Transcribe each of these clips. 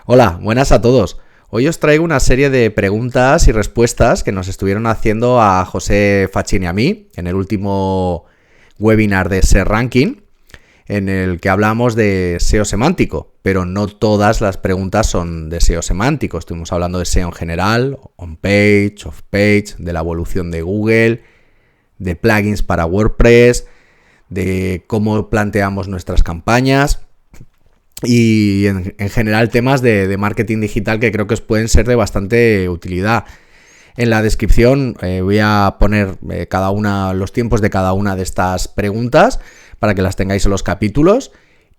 Hola, buenas a todos. Hoy os traigo una serie de preguntas y respuestas que nos estuvieron haciendo a José Fachín y a mí en el último webinar de SEO Ranking, en el que hablamos de SEO semántico, pero no todas las preguntas son de SEO semántico. Estuvimos hablando de SEO en general, on-page, off-page, de la evolución de Google, de plugins para WordPress, de cómo planteamos nuestras campañas y en general temas de marketing digital que creo que os pueden ser de bastante utilidad. En la descripción voy a poner los tiempos de cada una de estas preguntas para que las tengáis en los capítulos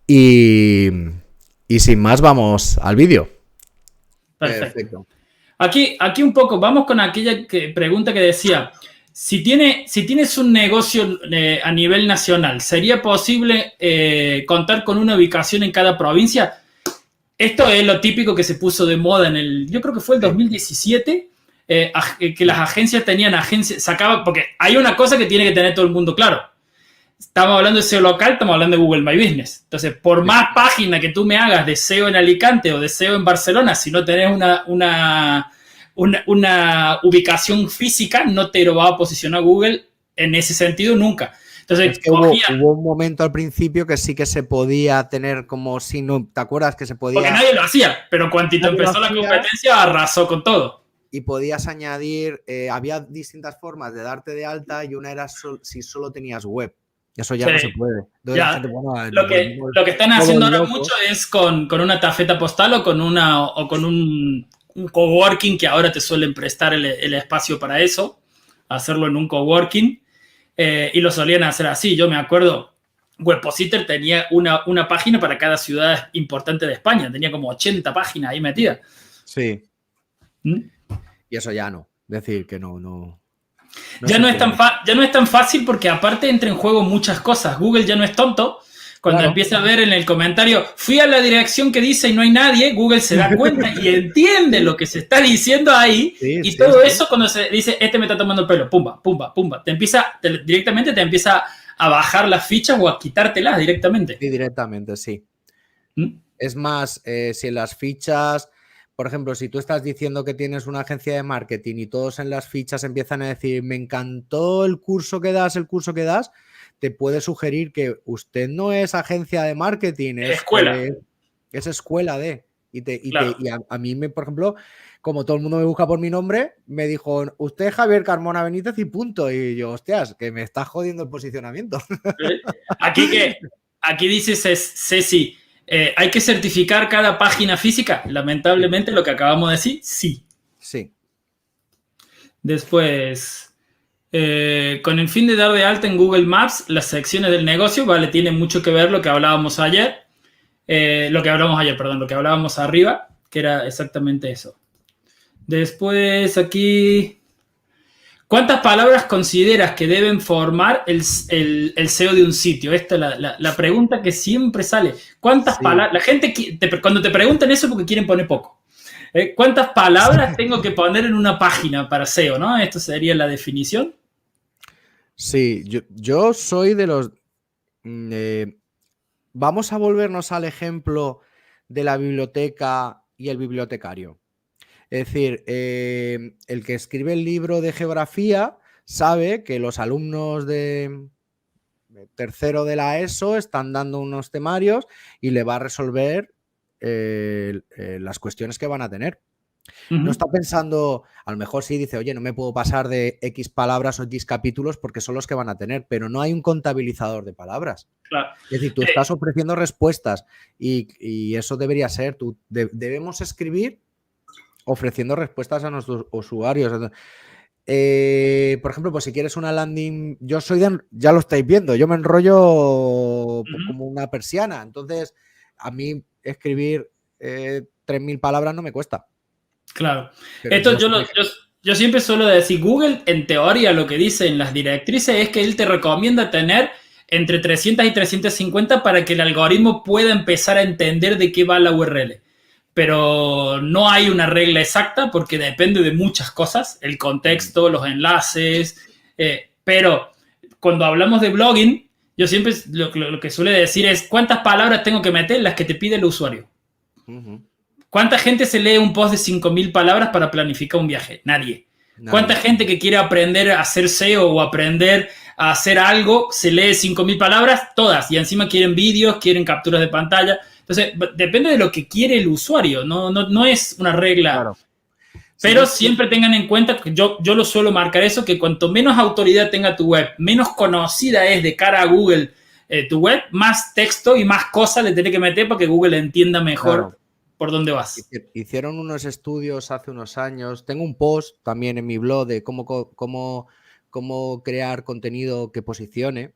y sin más vamos al vídeo. Perfecto. Aquí un poco, vamos con aquella pregunta que decía, si tienes un negocio a nivel nacional, ¿sería posible contar con una ubicación en cada provincia? Esto es lo típico que se puso de moda yo creo que fue el 2017, que las agencias sacaban, porque hay una cosa que tiene que tener todo el mundo claro. Estamos hablando de SEO local, estamos hablando de Google My Business. Entonces, por más página que tú me hagas de SEO en Alicante o de SEO en Barcelona, si no tenés una ubicación física, no te lo va a posicionar Google en ese sentido nunca. Entonces, es que hubo un momento al principio que sí que se podía tener como si no, ¿te acuerdas que se podía? Porque nadie lo hacía, pero cuando empezó la competencia arrasó con todo. Y podías añadir, había distintas formas de darte de alta y una era si solo tenías web. Eso ya no se puede. Entonces, ya, gente, bueno, lo que están haciendo ahora mucho es con una tarjeta postal o con un coworking, que ahora te suelen prestar el espacio para eso, hacerlo en un coworking, y lo solían hacer así. Yo me acuerdo, Webpositor tenía una página para cada ciudad importante de España, tenía como 80 páginas ahí metidas. Sí. Y eso ya no, decir que no ya no es tan fácil porque aparte entra en juego muchas cosas. Google ya no es tonto. Cuando empieza a ver en el comentario, fui a la dirección que dice y no hay nadie, Google se da cuenta y entiende lo que se está diciendo ahí. Y todo eso cuando se dice, me está tomando el pelo, pumba, pumba, pumba. Directamente te empieza a bajar las fichas o a quitártelas directamente. Sí, directamente, sí. Es más, si en las fichas... Por ejemplo, si tú estás diciendo que tienes una agencia de marketing y todos en las fichas empiezan a decir, me encantó el curso que das, te puede sugerir que usted no es agencia de marketing, es escuela de. Y a mí, por ejemplo, como todo el mundo me busca por mi nombre, me dijo, usted es Javier Carmona Benítez y punto. Y yo, hostias, que me está jodiendo el posicionamiento. Aquí dices, Ceci, ¿hay que certificar cada página física? Lamentablemente, lo que acabamos de decir, sí. Sí. Después, con el fin de dar de alta en Google Maps las secciones del negocio, vale, tiene mucho que ver lo que hablábamos ayer. Lo que hablábamos arriba, que era exactamente eso. Después, aquí... ¿Cuántas palabras consideras que deben formar el SEO de un sitio? Esta es la pregunta que siempre sale. ¿Cuántas palabras? La gente, cuando te preguntan eso, porque quieren poner poco. ¿Cuántas palabras tengo que poner en una página para SEO? ¿No? Esto sería la definición. Sí, yo soy de los... vamos a volvernos al ejemplo de la biblioteca y el bibliotecario. Es decir, el que escribe el libro de geografía sabe que los alumnos de tercero de la ESO están dando unos temarios y le va a resolver las cuestiones que van a tener. No está pensando, a lo mejor sí dice, oye, no me puedo pasar de X palabras o X capítulos porque son los que van a tener, pero no hay un contabilizador de palabras. Claro. Es decir, tú estás ofreciendo respuestas y eso debería ser. Debemos escribir ofreciendo respuestas a nuestros usuarios. Por ejemplo, pues si quieres una landing, ya lo estáis viendo, yo me enrollo como una persiana. Entonces, a mí escribir 3.000 palabras no me cuesta. Claro. Esto yo siempre suelo decir, Google, en teoría, lo que dice en las directrices es que él te recomienda tener entre 300 y 350 para que el algoritmo pueda empezar a entender de qué va la URL. Pero no hay una regla exacta porque depende de muchas cosas, el contexto, los enlaces, pero cuando hablamos de blogging, yo siempre lo que suele decir es cuántas palabras tengo que meter, las que te pide el usuario. ¿Cuánta gente se lee un post de 5.000 palabras para planificar un viaje? Nadie. ¿Cuánta gente que quiere aprender a hacer SEO o aprender a hacer algo se lee 5.000 palabras? Todas. Y encima quieren vídeos, quieren capturas de pantalla. Entonces, depende de lo que quiere el usuario. No es una regla. Claro. Pero siempre tengan en cuenta, que yo lo suelo marcar eso, que cuanto menos autoridad tenga tu web, menos conocida es de cara a Google tu web, más texto y más cosas le tenés que meter para que Google entienda mejor por dónde vas. Hicieron unos estudios hace unos años. Tengo un post también en mi blog de cómo crear contenido que posicione.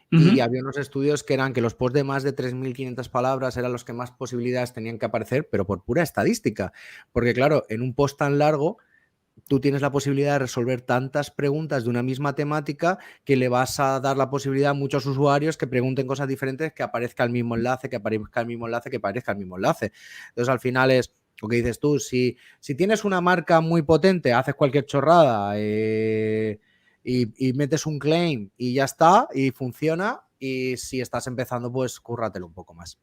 Y había unos estudios que eran que los posts de más de 3.500 palabras eran los que más posibilidades tenían que aparecer, pero por pura estadística. Porque claro, en un post tan largo, tú tienes la posibilidad de resolver tantas preguntas de una misma temática que le vas a dar la posibilidad a muchos usuarios que pregunten cosas diferentes, que aparezca el mismo enlace, que aparezca el mismo enlace, que aparezca el mismo enlace. Entonces, al final es lo que dices tú. Si tienes una marca muy potente, haces cualquier chorrada y metes un claim y ya está, y funciona. Y si estás empezando, pues cúrratelo un poco más.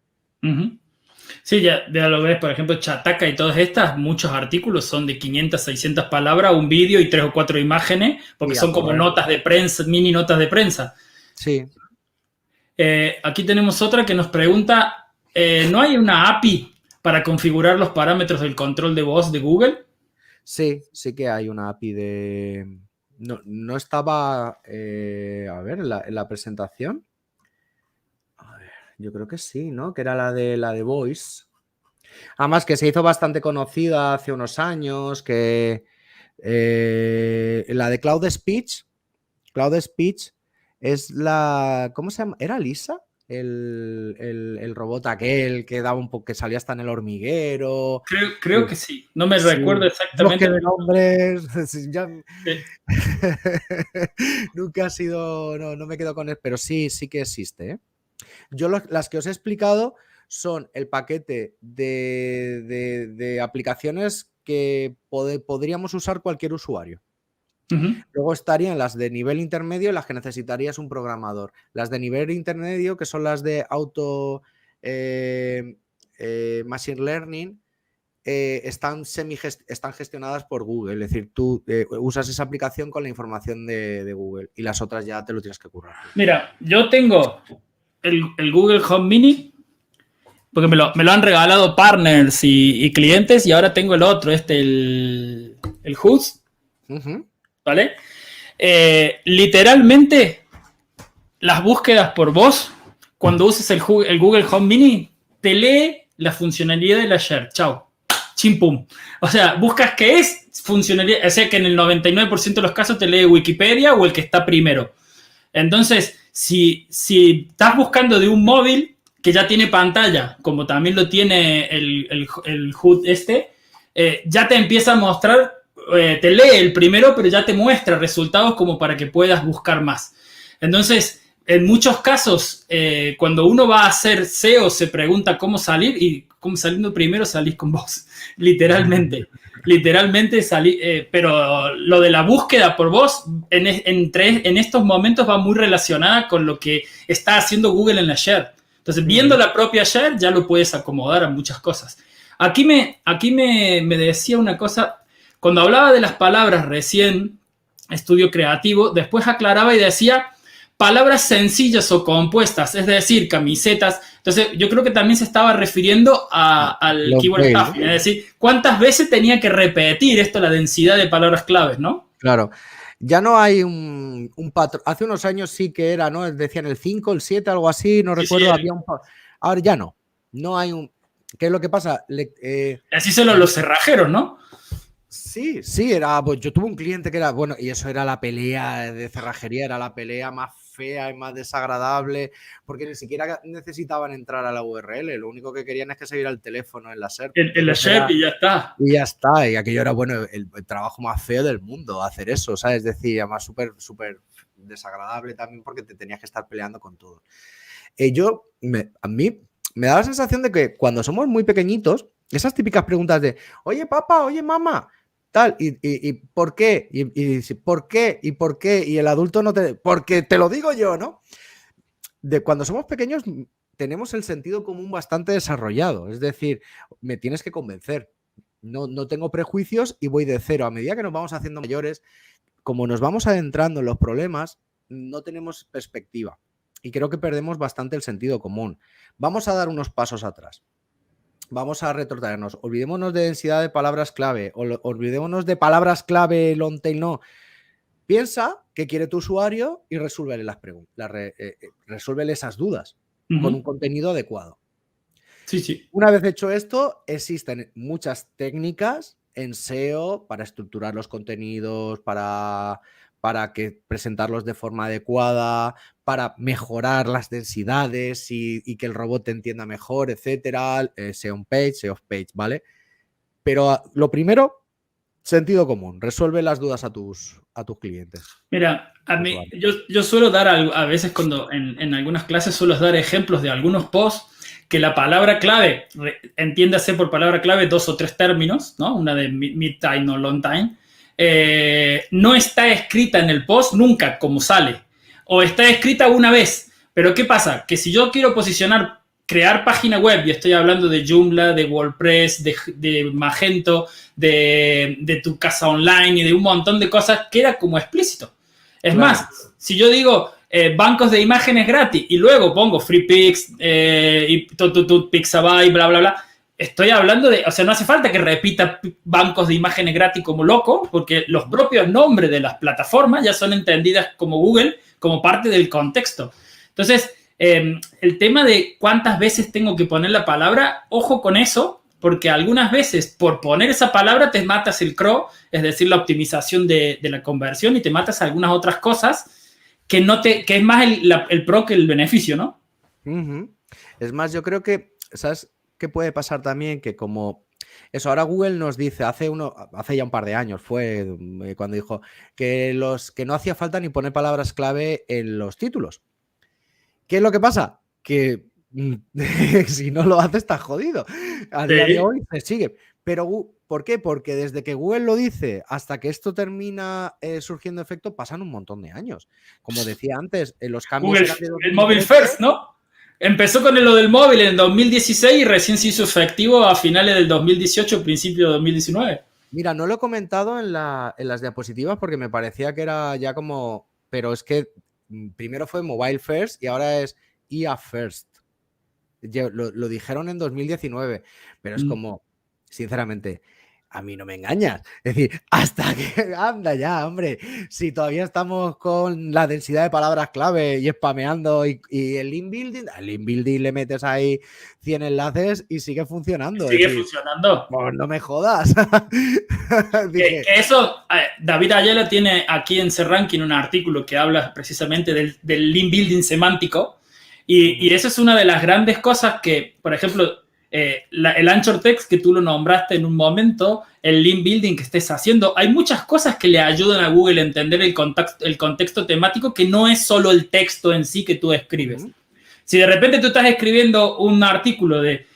Sí, ya lo ves, por ejemplo, Chataka y todas estas, muchos artículos son de 500, 600 palabras, un vídeo y 3 o 4 imágenes, porque son como notas de prensa, mini notas de prensa. Sí. Aquí tenemos otra que nos pregunta, ¿no hay una API para configurar los parámetros del control de voz de Google? Sí que hay una API de... No estaba, a ver, en la presentación. A ver, yo creo que sí, ¿no? Que era la de Voice. Además que se hizo bastante conocida hace unos años, que la de Cloud Speech es la... ¿Cómo se llama? ¿Era Lisa? El robot aquel que daba un poco, que salía hasta en el hormiguero. Creo que sí. No me recuerdo exactamente. Bloque de nombres. Ya... Nunca ha sido. No me quedo con él, pero sí que existe. Yo las que os he explicado son el paquete de aplicaciones que podríamos usar cualquier usuario. Luego estarían las de nivel intermedio, las que necesitarías un programador. Las de nivel intermedio, que son las de machine learning, están gestionadas por Google. Es decir, tú usas esa aplicación con la información de Google y las otras ya te lo tienes que currar. Mira, yo tengo el Google Home Mini, porque me lo han regalado partners y clientes, y ahora tengo el otro, el Hoots. ¿Vale? Literalmente, las búsquedas por voz, cuando uses el Google Home Mini, te lee la funcionalidad de la share. Chao. Chimpum. O sea, buscas qué es funcionalidad. O sea, que en el 99% de los casos te lee Wikipedia o el que está primero. Entonces, si estás buscando de un móvil que ya tiene pantalla, como también lo tiene el HUD ya te empieza a mostrar, te lee el primero, pero ya te muestra resultados como para que puedas buscar más. Entonces, en muchos casos, cuando uno va a hacer SEO, se pregunta cómo salir, y como saliendo primero salís con voz, literalmente. Literalmente salí, pero lo de la búsqueda por voz en estos momentos va muy relacionada con lo que está haciendo Google en la share. Entonces, viendo la propia share, ya lo puedes acomodar a muchas cosas. Aquí me decía una cosa, cuando hablaba de las palabras recién, estudio creativo, después aclaraba y decía palabras sencillas o compuestas, es decir, camisetas. Entonces, yo creo que también se estaba refiriendo al keyword stuffing, es decir, cuántas veces tenía que repetir esto, la densidad de palabras claves, ¿no? Claro. Ya no hay un patrón. Hace unos años sí que era, ¿no? Decían el 5, el 7, algo así, no recuerdo. Sí. Había un... Ahora ya no. No hay un... ¿Qué es lo que pasa? Así son los cerrajeros, ¿no? Sí, era... Pues yo tuve un cliente que era... Bueno, y eso era la pelea de cerrajería, era la pelea más fea y más desagradable, porque ni siquiera necesitaban entrar a la URL, lo único que querían es que se viera el teléfono en la SERP. En la SERP y ya está. Y ya está, y aquello era, bueno, el trabajo más feo del mundo, hacer eso, ¿sabes? Es decir, además súper desagradable también porque te tenías que estar peleando con todo. A mí me da la sensación de que cuando somos muy pequeñitos, esas típicas preguntas de, oye papá, oye mamá, tal, y ¿por qué? Y ¿por qué? ¿Y por qué? Y el adulto no te... Porque te lo digo yo, ¿no? De cuando somos pequeños tenemos el sentido común bastante desarrollado. Es decir, me tienes que convencer. No tengo prejuicios y voy de cero. A medida que nos vamos haciendo mayores, como nos vamos adentrando en los problemas, no tenemos perspectiva. Y creo que perdemos bastante el sentido común. Vamos a dar unos pasos atrás. Vamos a retrotraernos. Olvidémonos de densidad de palabras clave. Olvidémonos de palabras clave, long tail, no. Piensa qué quiere tu usuario y resuélvele las preguntas. Resuélvele esas dudas con un contenido adecuado. Sí. Una vez hecho esto, existen muchas técnicas en SEO para estructurar los contenidos, para presentarlos de forma adecuada, para mejorar las densidades y que el robot te entienda mejor, etcétera. SEO on page, SEO off page, ¿vale? Pero lo primero, sentido común. Resuelve las dudas a tus clientes. Mira, a mí, yo suelo dar, a veces cuando en algunas clases suelo dar ejemplos de algunos posts que la palabra clave, entiéndase por palabra clave 2 o 3 términos, ¿no? Una de mid-time o long-time, no está escrita en el post nunca como sale. O está escrita una vez. Pero ¿qué pasa? Que si yo quiero crear página web, y estoy hablando de Joomla, de WordPress, de Magento, de tu casa online y de un montón de cosas, queda como explícito. Es más, si yo digo bancos de imágenes gratis y luego pongo FreePix y Pixabay, bla, bla, bla, estoy hablando de, o sea, no hace falta que repita bancos de imágenes gratis como loco, porque los propios nombres de las plataformas ya son entendidas como Google, como parte del contexto. Entonces, el tema de cuántas veces tengo que poner la palabra, ojo con eso, porque algunas veces por poner esa palabra te matas el CRO, es decir, la optimización de la conversión, y te matas algunas otras cosas que es más el pro que el beneficio, ¿no? Es más, yo creo que, ¿sabes qué puede pasar también? Que como eso, ahora Google nos dice, hace ya un par de años fue cuando dijo que no hacía falta ni poner palabras clave en los títulos. ¿Qué es lo que pasa? Que si no lo haces, estás jodido. A día de hoy se sigue. Pero, ¿por qué? Porque desde que Google lo dice hasta que esto termina surgiendo efecto, pasan un montón de años. Como decía antes, los cambios... Google, el móvil first, ¿no? Empezó con lo del móvil en 2016 y recién se hizo efectivo a finales del 2018, principio de 2019. Mira, no lo he comentado en las diapositivas porque me parecía que era ya como... Pero es que primero fue mobile first y ahora es IA first. Lo dijeron en 2019, pero es como, sinceramente, a mí no me engañas. Es decir, hasta que anda ya, hombre. Si todavía estamos con la densidad de palabras clave y spameando y el link building, al link building le metes ahí 100 enlaces y sigue funcionando. Sigue funcionando. Pues no me jodas. que eso, David Ayala tiene aquí en SERranking un artículo que habla precisamente del link building semántico. Y eso es una de las grandes cosas que, por ejemplo, el Anchor Text que tú lo nombraste en un momento, el link building que estés haciendo, hay muchas cosas que le ayudan a Google a entender el contexto temático, que no es solo el texto en sí que tú escribes. Si de repente tú estás escribiendo un artículo de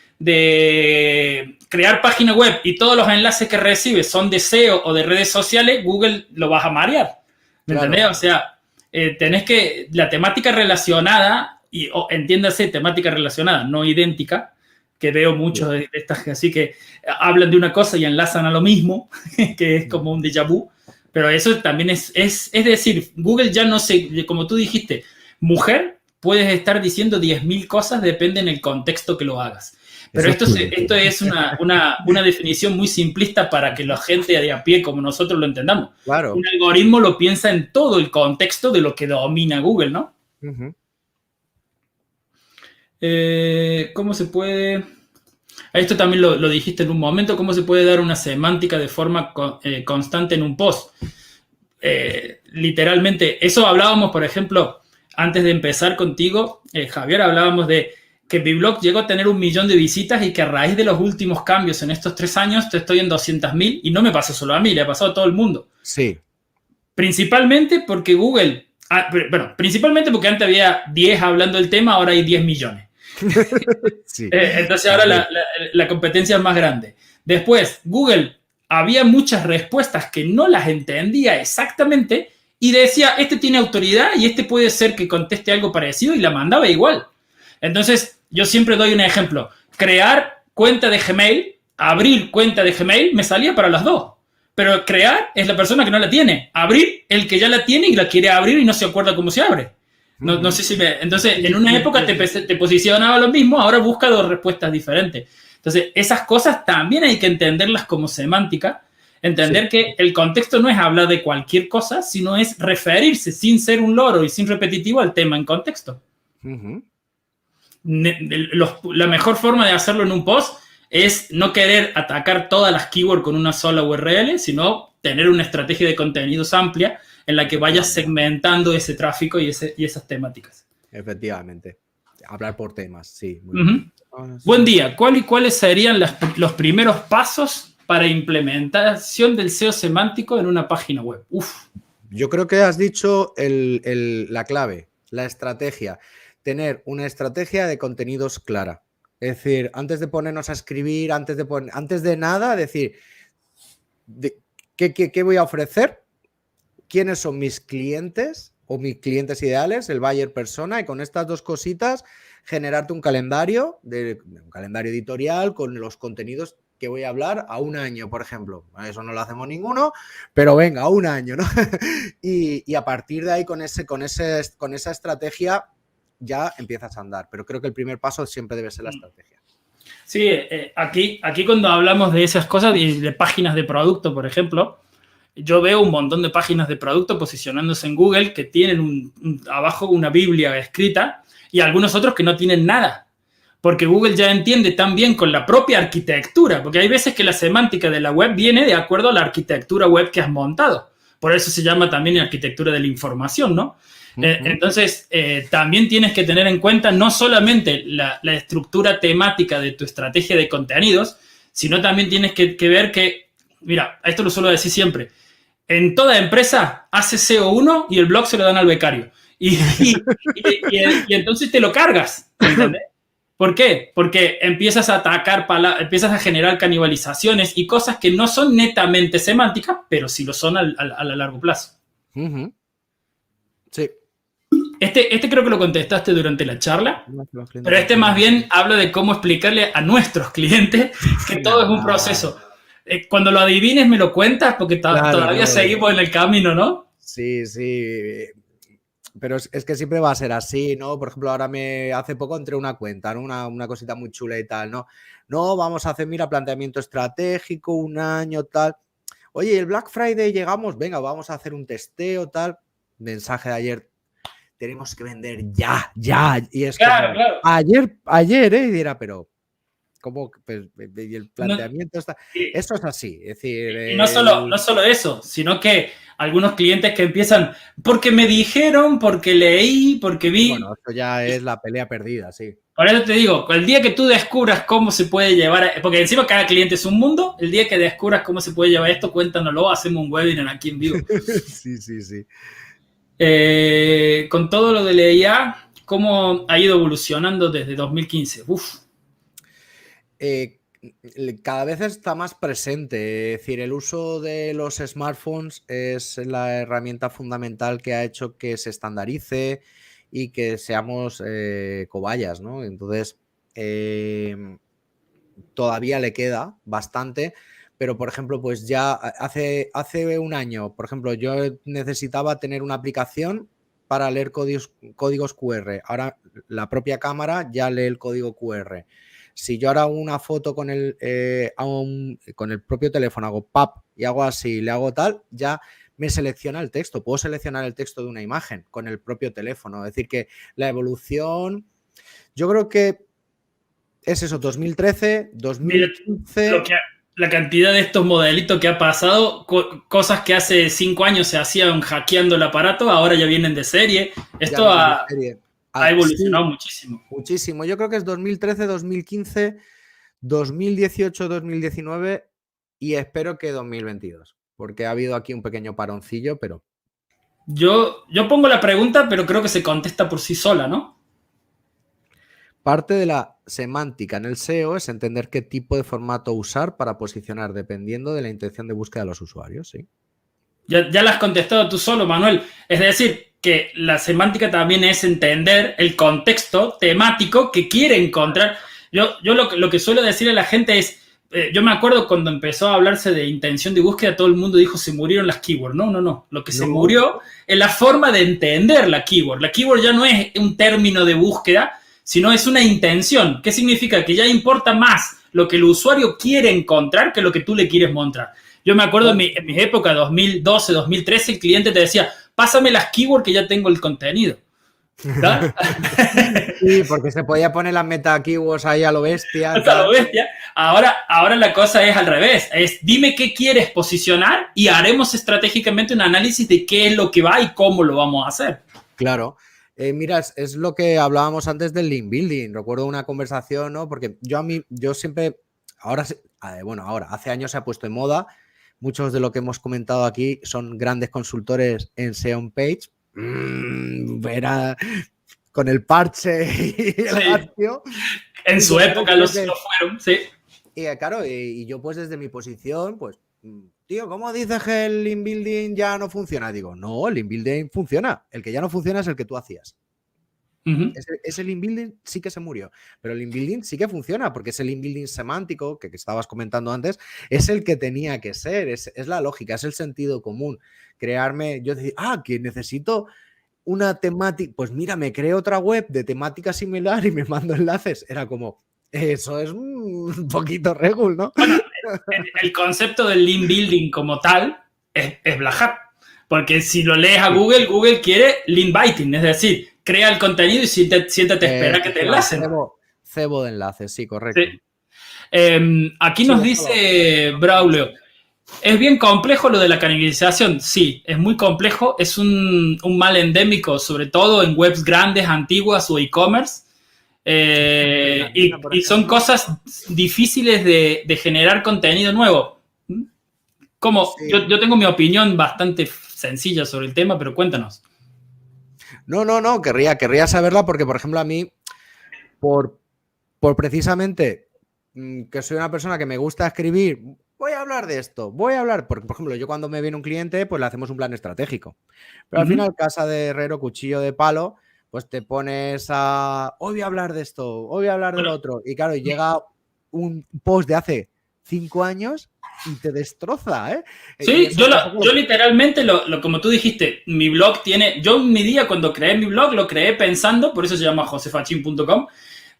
crear página web y todos los enlaces que recibes son de SEO o de redes sociales, Google lo vas a marear. ¿Me entendés? O sea, tenés que, la temática relacionada, entiéndase temática relacionada, no idéntica, que veo muchos de estas así que hablan de una cosa y enlazan a lo mismo, que es como un déjà vu, pero eso también es decir, Google ya no sé, como tú dijiste, mujer, puedes estar diciendo 10.000 cosas, depende en el contexto que lo hagas. Pero esto es una definición muy simplista para que la gente de a pie, como nosotros lo entendamos. Claro. Un algoritmo lo piensa en todo el contexto de lo que domina Google, ¿no? ¿Cómo se puede...? Esto también lo dijiste en un momento. ¿Cómo se puede dar una semántica de forma constante en un post? Literalmente, eso hablábamos, por ejemplo, antes de empezar contigo, Javier, hablábamos de que mi blog llegó a tener 1 millón de visitas y que a raíz de los últimos cambios en estos 3 años estoy en 200.000, y no me pasó solo a mí, le ha pasado a todo el mundo. Sí. Principalmente porque Google... principalmente porque antes había 10 hablando del tema, ahora hay 10 millones. Sí. Entonces ahora la competencia es más grande. Después, Google había muchas respuestas que no las entendía exactamente y decía, este tiene autoridad y este puede ser que conteste algo parecido, y la mandaba igual. Entonces, yo siempre doy un ejemplo. Crear cuenta de Gmail, abrir cuenta de Gmail, me salía para las dos. Pero crear es la persona que no la tiene. Abrir, el que ya la tiene y la quiere abrir y no se acuerda cómo se abre. No sé si me... Entonces, en una época te posicionaba lo mismo, ahora busca dos respuestas diferentes. Entonces, esas cosas también hay que entenderlas como semántica. Entender que el contexto no es hablar de cualquier cosa, sino es referirse sin ser un loro y sin repetitivo al tema en contexto. La mejor forma de hacerlo en un post es no querer atacar todas las keywords con una sola URL, sino tener una estrategia de contenidos amplia en la que vayas segmentando ese tráfico y esas temáticas. Efectivamente. Hablar por temas, sí. Muy bien. Buen día. ¿Cuáles serían los primeros pasos para implementación del SEO semántico en una página web? Yo creo que has dicho la clave, la estrategia. Tener una estrategia de contenidos clara. Es decir, antes de ponernos a escribir, antes de nada, decir, ¿qué voy a ofrecer? ¿Quiénes son mis clientes o mis clientes ideales? El buyer persona. Y con estas dos cositas, generarte un calendario editorial con los contenidos que voy a hablar a un año, por ejemplo. Eso no lo hacemos ninguno, pero venga, a un año, ¿no? y a partir de ahí, con esa estrategia, ya empiezas a andar. Pero creo que el primer paso siempre debe ser la estrategia. Sí, aquí cuando hablamos de esas cosas, de páginas de producto, por ejemplo, yo veo un montón de páginas de producto posicionándose en Google que tienen abajo una Biblia escrita y algunos otros que no tienen nada. Porque Google ya entiende tan bien con la propia arquitectura, porque hay veces que la semántica de la web viene de acuerdo a la arquitectura web que has montado. Por eso se llama también arquitectura de la información, ¿no? Entonces, también tienes que tener en cuenta no solamente la estructura temática de tu estrategia de contenidos, sino también tienes que ver que, mira, esto lo suelo decir siempre, en toda empresa hace SEO1 y el blog se lo dan al becario. Y entonces te lo cargas, ¿entendés? ¿Por qué? Porque empiezas a atacar, empiezas a generar canibalizaciones y cosas que no son netamente semánticas, pero sí lo son a largo plazo. Sí. Este creo que lo contestaste durante la charla, pero más bien habla de cómo explicarle a nuestros clientes que todo es un proceso. Cuando lo adivines me lo cuentas porque todavía seguimos en el camino, ¿no? Sí. Pero es que siempre va a ser así, ¿no? Por ejemplo, hace poco entré una cuenta, ¿no? Una cosita muy chula y tal, ¿no? No, vamos a hacer, mira, planteamiento estratégico, un año, tal. Oye, el Black Friday llegamos, venga, vamos a hacer un testeo, tal. Mensaje de ayer, tenemos que vender ya. Y es claro, como, claro. Ayer, y dirá, pero ¿cómo? Pues, y el planteamiento está... Eso es así, es decir... Y no solo eso, sino que algunos clientes que empiezan, porque me dijeron, porque leí, porque vi... Bueno, esto ya es la pelea perdida, sí. Por eso te digo, el día que tú descubras cómo se puede llevar, porque encima cada cliente es un mundo, el día que descubras cómo se puede llevar esto, cuéntanoslo, hacemos un webinar aquí en vivo. Sí. Con todo lo de la IA, ¿cómo ha ido evolucionando desde 2015? Cada vez está más presente, es decir, el uso de los smartphones es la herramienta fundamental que ha hecho que se estandarice y que seamos cobayas, ¿no? Entonces, todavía le queda bastante, pero por ejemplo, pues ya hace un año, por ejemplo, yo necesitaba tener una aplicación para leer códigos QR. Ahora la propia cámara ya lee el código QR. Si yo ahora una foto con el propio teléfono, hago pap y hago así, le hago tal, ya me selecciona el texto. Puedo seleccionar el texto de una imagen con el propio teléfono. Es decir, que la evolución, yo creo que es eso, 2013, 2015... Mira, la cantidad de estos modelitos que ha pasado, cosas que hace 5 años se hacían hackeando el aparato, ahora ya vienen de serie. Esto ha evolucionado muchísimo. Muchísimo. Yo creo que es 2013, 2015, 2018, 2019 y espero que 2022, porque ha habido aquí un pequeño paroncillo, pero... Yo pongo la pregunta, pero creo que se contesta por sí sola, ¿no? Parte de la semántica en el SEO es entender qué tipo de formato usar para posicionar dependiendo de la intención de búsqueda de los usuarios, ¿sí? Ya la has contestado tú solo, Manuel. Es decir, que la semántica también es entender el contexto temático que quiere encontrar. Yo lo que suelo decir a la gente es, yo me acuerdo cuando empezó a hablarse de intención de búsqueda, todo el mundo dijo se murieron las keywords. No. Lo que se murió es la forma de entender la keyword. La keyword ya no es un término de búsqueda, sino es una intención. ¿Qué significa? Que ya importa más lo que el usuario quiere encontrar que lo que tú le quieres mostrar. Yo me acuerdo en mi época, 2012, 2013, el cliente te decía, pásame las keywords que ya tengo el contenido. ¿Verdad? Sí, porque se podía poner las meta keywords ahí a lo bestia. A lo bestia. Ahora la cosa es al revés. Es dime qué quieres posicionar y haremos estratégicamente un análisis de qué es lo que va y cómo lo vamos a hacer. Claro. Mira, es lo que hablábamos antes del link building. Recuerdo una conversación, ¿no? Porque yo siempre, ahora, hace años se ha puesto en moda. Muchos de lo que hemos comentado aquí son grandes consultores en SEO on Page. Era con el parche y el accio. En su época lo fueron, sí. Y claro, y yo pues desde mi posición, pues, tío, ¿cómo dices que el link building ya no funciona? Digo, no, el link building funciona. El que ya no funciona es el que tú hacías. Ese link building sí que se murió, pero el link building sí que funciona, porque ese link building semántico que estabas comentando antes es el que tenía que ser, es la lógica, es el sentido común. Crearme, yo decía, que necesito una temática, pues mira, me creo otra web de temática similar y me mando enlaces. Era como, eso es un poquito regul, ¿no? Bueno, el concepto del link building como tal es Black Hat, porque si lo lees a Google quiere link biting, es decir, crea el contenido y siéntate a esperar que te enlacen. Cebo de enlaces, sí, correcto. Sí. Aquí nos dice Braulio, ¿es bien complejo lo de la canalización? Sí, es muy complejo, es un mal endémico, sobre todo en webs grandes, antiguas o e-commerce. Y son cosas difíciles de generar contenido nuevo. Como sí. Yo tengo mi opinión bastante sencilla sobre el tema, pero cuéntanos. No, querría saberla porque, por ejemplo, a mí, por precisamente que soy una persona que me gusta escribir, voy a hablar de esto, porque, por ejemplo, yo cuando me viene un cliente, pues le hacemos un plan estratégico. Pero al final, casa de herrero, cuchillo de palo, pues te pones a, hoy voy a hablar de esto, hoy voy a hablar del otro. Y claro, llega un post de hace 5 años y te destroza, ¿eh? Sí, yo literalmente, como tú dijiste, mi blog tiene, yo en mi día cuando creé mi blog lo creé pensando, por eso se llama josefachin.com,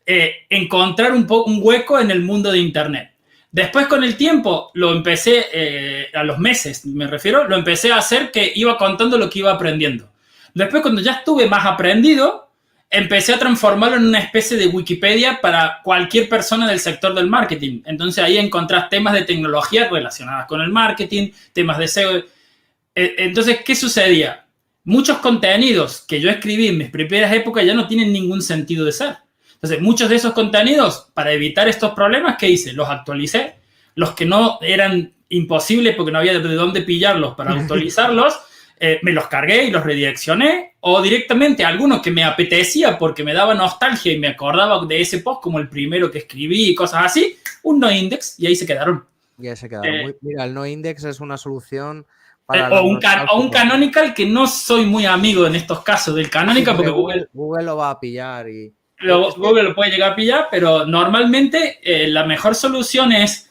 encontrar un hueco en el mundo de internet. Después con el tiempo lo empecé, a los meses me refiero, lo empecé a hacer que iba contando lo que iba aprendiendo. Después cuando ya estuve más aprendido, empecé a transformarlo en una especie de Wikipedia para cualquier persona del sector del marketing. Entonces ahí encontrás temas de tecnología relacionadas con el marketing, temas de SEO. Entonces, ¿qué sucedía? Muchos contenidos que yo escribí en mis primeras épocas ya no tienen ningún sentido de ser. Entonces, muchos de esos contenidos, para evitar estos problemas, ¿qué hice? Los actualicé. Los que no eran imposibles porque no había de dónde pillarlos para actualizarlos, me los cargué y los redireccioné, o directamente algunos que me apetecía porque me daba nostalgia y me acordaba de ese post como el primero que escribí y cosas así, un no index y ahí se quedaron. Y ahí se quedaron. Mira, el no index es una solución para o un canonical, que no soy muy amigo en estos casos del canonical porque Google lo va a pillar y... Google lo puede llegar a pillar, pero normalmente la mejor solución es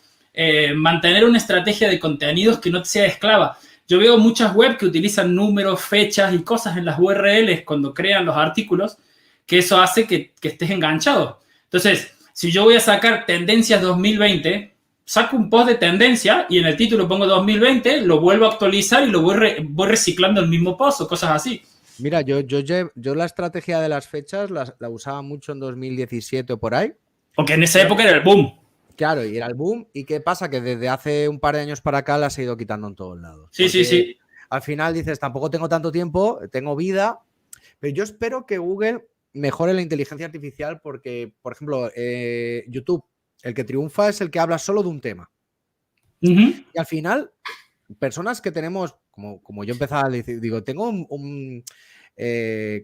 mantener una estrategia de contenidos que no sea esclava. Yo veo muchas webs que utilizan números, fechas y cosas en las URLs cuando crean los artículos, que eso hace que estés enganchado. Entonces, si yo voy a sacar tendencias 2020, saco un post de tendencia y en el título pongo 2020, lo vuelvo a actualizar y lo voy reciclando el mismo post o cosas así. Mira, yo la estrategia de las fechas la usaba mucho en 2017 o por ahí. Porque en esa época era el boom. Claro, y era el boom. ¿Y qué pasa? Que desde hace un par de años para acá las he ido quitando en todos lados. Sí. Al final dices, tampoco tengo tanto tiempo, tengo vida, pero yo espero que Google mejore la inteligencia artificial porque, por ejemplo, YouTube, el que triunfa es el que habla solo de un tema. Y al final, personas que tenemos, como yo empezaba a decir, digo, tengo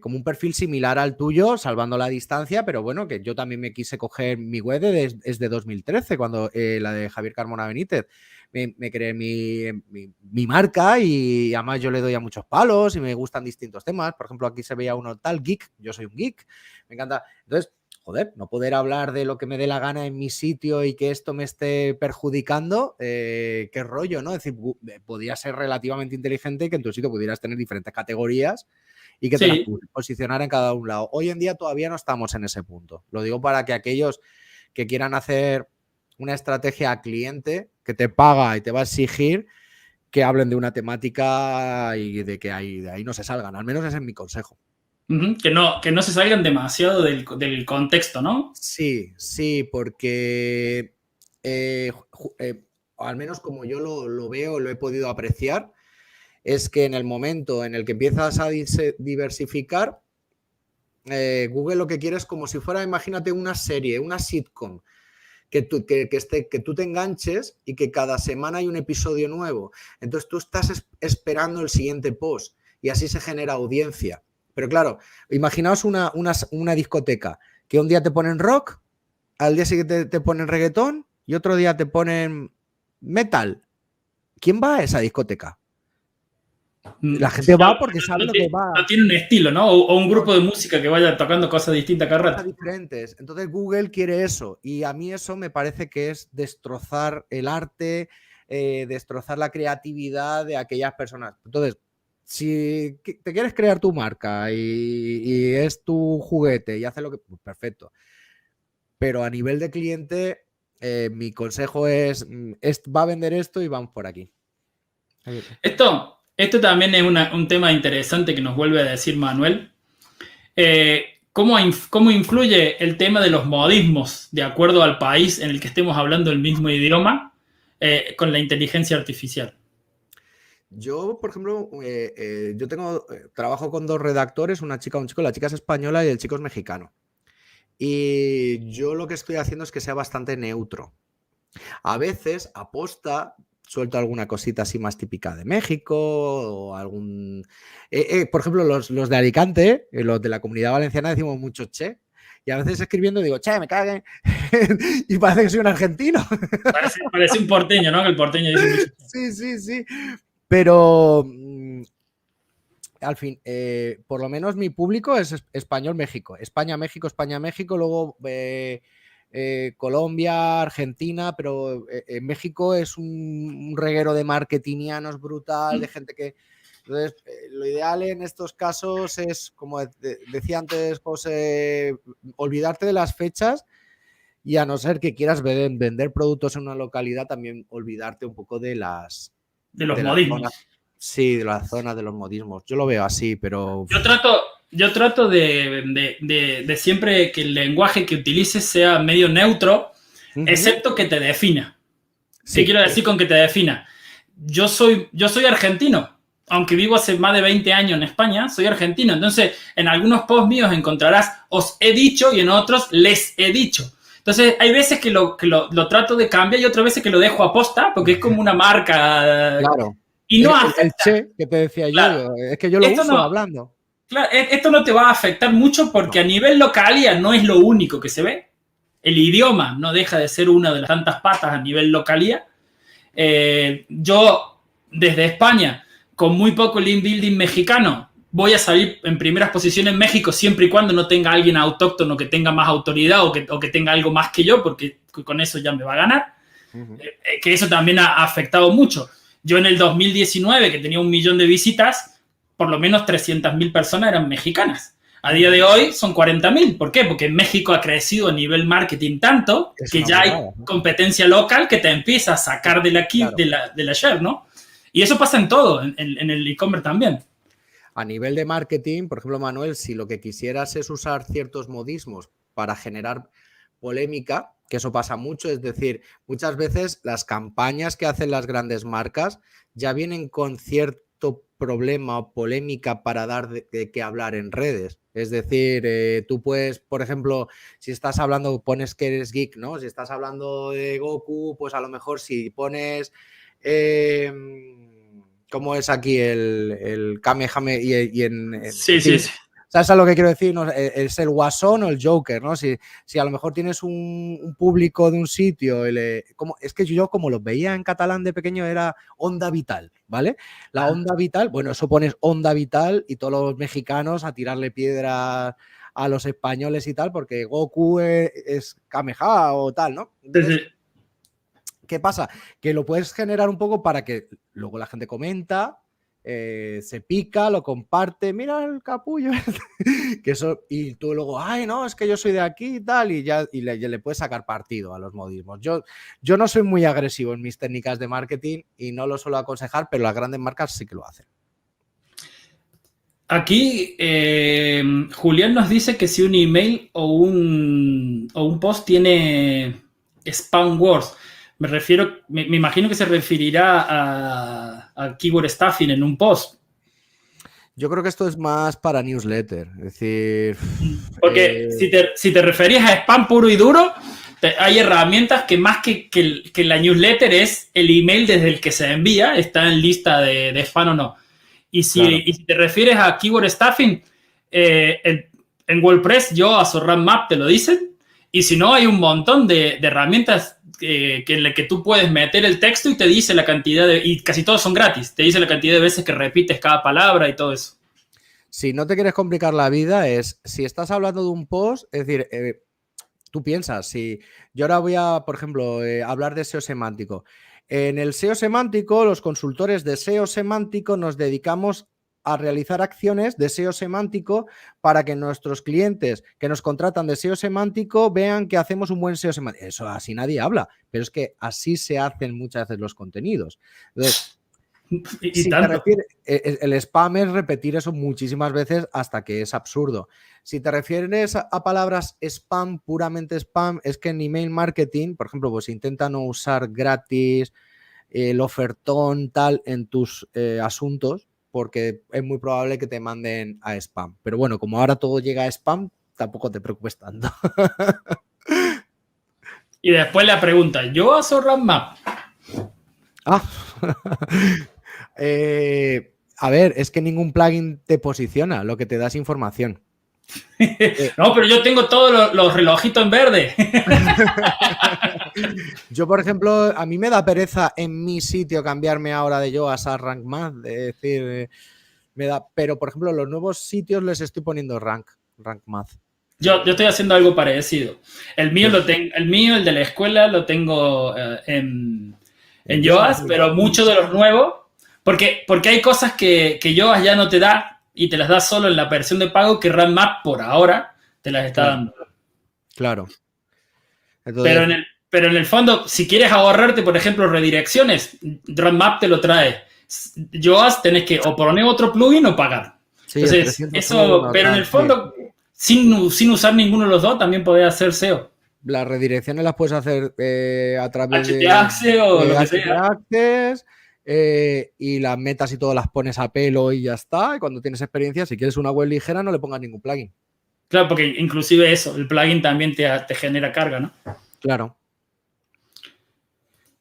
como un perfil similar al tuyo, salvando la distancia, pero bueno, que yo también me quise coger mi web desde 2013, cuando la de Javier Carmona Benítez. Me creé mi marca y además yo le doy a muchos palos y me gustan distintos temas. Por ejemplo, aquí se veía uno tal geek, yo soy un geek, me encanta. Entonces, joder, no poder hablar de lo que me dé la gana en mi sitio y que esto me esté perjudicando, qué rollo, ¿no? Es decir, podías ser relativamente inteligente y que en tu sitio pudieras tener diferentes categorías y que te las Sí. posicionara en cada un lado. Hoy en día todavía no estamos en ese punto. Lo digo para que aquellos que quieran hacer una estrategia a cliente que te paga y te va a exigir que hablen de una temática y de que de ahí no se salgan. Al menos ese es mi consejo. Que no se salgan demasiado del contexto, ¿no? Sí, sí, porque al menos como yo lo veo, lo he podido apreciar, es que en el momento en el que empiezas a diversificar, Google lo que quiere es como si fuera, imagínate, una serie, una sitcom, que tú te enganches y que cada semana hay un episodio nuevo. Entonces tú estás esperando el siguiente post y así se genera audiencia. Pero claro, imaginaos una discoteca que un día te ponen rock, al día siguiente te ponen reggaetón y otro día te ponen metal. ¿Quién va a esa discoteca? La gente va porque sabe lo que va. No tiene un estilo, ¿no? O un grupo de música que vaya tocando cosas distintas cada rato. Diferentes. Entonces Google quiere eso y a mí eso me parece que es destrozar el arte, destrozar la creatividad de aquellas personas. Entonces, si te quieres crear tu marca y es tu juguete y hace lo que... Pues perfecto. Pero a nivel de cliente, mi consejo es, va a vender esto y vamos por aquí. Esto también es un tema interesante que nos vuelve a decir Manuel. ¿Cómo influye el tema de los modismos de acuerdo al país en el que estemos hablando el mismo idioma con la inteligencia artificial? Yo, por ejemplo, yo trabajo con dos redactores, una chica y un chico. La chica es española y el chico es mexicano. Y yo lo que estoy haciendo es que sea bastante neutro. A veces, aposta, suelto alguna cosita así más típica de México o algún... por ejemplo, los de Alicante, los de la Comunidad Valenciana, decimos mucho che. Y a veces escribiendo digo, che, me caguen. Y parece que soy un argentino. Parece un porteño, ¿no? Que el porteño dice mucho. Sí, sí, sí. Pero al fin, por lo menos mi público es español-México. España-México, España-México, luego Colombia, Argentina, pero México es un reguero de marketingianos brutal, de gente que... Entonces, lo ideal en estos casos es, como decía antes José, olvidarte de las fechas y a no ser que quieras vender productos en una localidad, también olvidarte un poco de las... De los de las modismos. zonas. Sí, de la zona de los modismos. Yo lo veo así, pero... Yo trato de siempre que el lenguaje que utilices sea medio neutro, excepto que te defina. Sí. ¿Qué quiero decir con que te defina? Yo soy argentino, aunque vivo hace más de 20 años en España, soy argentino. Entonces, en algunos posts míos encontrarás os he dicho y en otros les he dicho. Entonces, hay veces que lo trato de cambiar y otras veces que lo dejo a posta, porque es como una marca. Claro. Y no afecta. El che que te decía claro. Yo, es que yo lo uso hablando. Claro, esto no te va a afectar mucho porque a nivel localía no es lo único que se ve. El idioma no deja de ser una de las tantas patas a nivel localía. Yo, desde España, con muy poco link building mexicano, voy a salir en primeras posiciones en México siempre y cuando no tenga alguien autóctono que tenga más autoridad o que tenga algo más que yo, porque con eso ya me va a ganar. Que eso también ha afectado mucho. Yo en el 2019, que tenía 1 millón de visitas, por lo menos 300.000 personas eran mexicanas. A día de hoy son 40.000. ¿Por qué? Porque México ha crecido a nivel marketing tanto que ya hay competencia local que te empieza a sacar de la share, ¿no? Y eso pasa en todo, en el e-commerce también. A nivel de marketing, por ejemplo, Manuel, si lo que quisieras es usar ciertos modismos para generar polémica, que eso pasa mucho, es decir, muchas veces las campañas que hacen las grandes marcas ya vienen con cierto problema o polémica para dar de qué hablar en redes. Es decir, tú puedes, por ejemplo, si estás hablando, pones que eres geek, ¿no? Si estás hablando de Goku, pues a lo mejor si pones como es aquí el Kamehame y Sí, sí, sí. ¿Sabes a lo que quiero decir? No, es el Guasón o el Joker, ¿no? Si a lo mejor tienes un público de un sitio, es que yo como los veía en catalán de pequeño era onda vital, ¿vale? La onda vital, bueno, eso pones onda vital y todos los mexicanos a tirarle piedras a los españoles y tal, porque Goku es Kameha o tal, ¿no? Entonces, Sí, sí. ¿qué pasa? Que lo puedes generar un poco para que luego la gente comenta, se pica, lo comparte, mira el capullo, que eso, y tú luego, ay, no, es que yo soy de aquí y tal, y ya le puedes sacar partido a los modismos. Yo no soy muy agresivo en mis técnicas de marketing y no lo suelo aconsejar, pero las grandes marcas sí que lo hacen. Aquí Julián nos dice que si un email o un post tiene spam words, me imagino que se referirá a keyword stuffing en un post. Yo creo que esto es más para newsletter, es decir... Porque si te referías a spam puro y duro, hay herramientas que más que la newsletter es el email desde el que se envía, está en lista de spam o no. Claro. Y si te refieres a keyword stuffing, en WordPress yo a Zorran Map te lo dicen, y si no hay un montón de herramientas en las que tú puedes meter el texto y te dice la cantidad y casi todos son gratis, te dice la cantidad de veces que repites cada palabra y todo eso. Si no te quieres complicar la vida, si estás hablando de un post, es decir, tú piensas, si yo ahora voy a, por ejemplo, hablar de SEO semántico. En el SEO semántico, los consultores de SEO semántico nos dedicamos a realizar acciones de SEO semántico para que nuestros clientes que nos contratan de SEO semántico vean que hacemos un buen SEO semántico. Eso así nadie habla, pero es que así se hacen muchas veces los contenidos. Entonces, Y si te tanto. refieres, el spam es repetir eso muchísimas veces hasta que es absurdo. Si te refieres a palabras spam, puramente spam, es que en email marketing, por ejemplo, pues intenta no usar gratis, el ofertón, tal, en tus asuntos, porque es muy probable que te manden a spam. Pero bueno, como ahora todo llega a spam, tampoco te preocupes tanto. Y después la pregunta, ¿yo a Zorran Map? Ah. A ver, es que ningún plugin te posiciona, lo que te da es información. No, pero yo tengo todos los relojitos en verde. Yo, por ejemplo, a mí me da pereza en mi sitio cambiarme ahora de Yoast a Rank Math, es decir, me da, pero por ejemplo, los nuevos sitios les estoy poniendo Rank Math. Yo estoy haciendo algo parecido. El mío, el de la escuela lo tengo en Yoast, pero muchos de los nuevos, porque hay cosas que Yoast ya no te da y te las da solo en la versión de pago que Rank Map por ahora te las está dando. Claro. Entonces, Pero en el fondo, si quieres ahorrarte, por ejemplo, redirecciones, Rank Map te lo trae. Yoast tenés que o poner otro plugin o pagar. sí, Entonces, eso, pero en el fondo, sin usar ninguno de los dos, también podés hacer SEO. Las redirecciones las puedes hacer a través HT Access o lo que sea. Access, y las metas y todo las pones a pelo y ya está. Y cuando tienes experiencia, si quieres una web ligera, no le pongas ningún plugin. Claro, porque inclusive eso, el plugin también te genera carga, ¿no? Claro.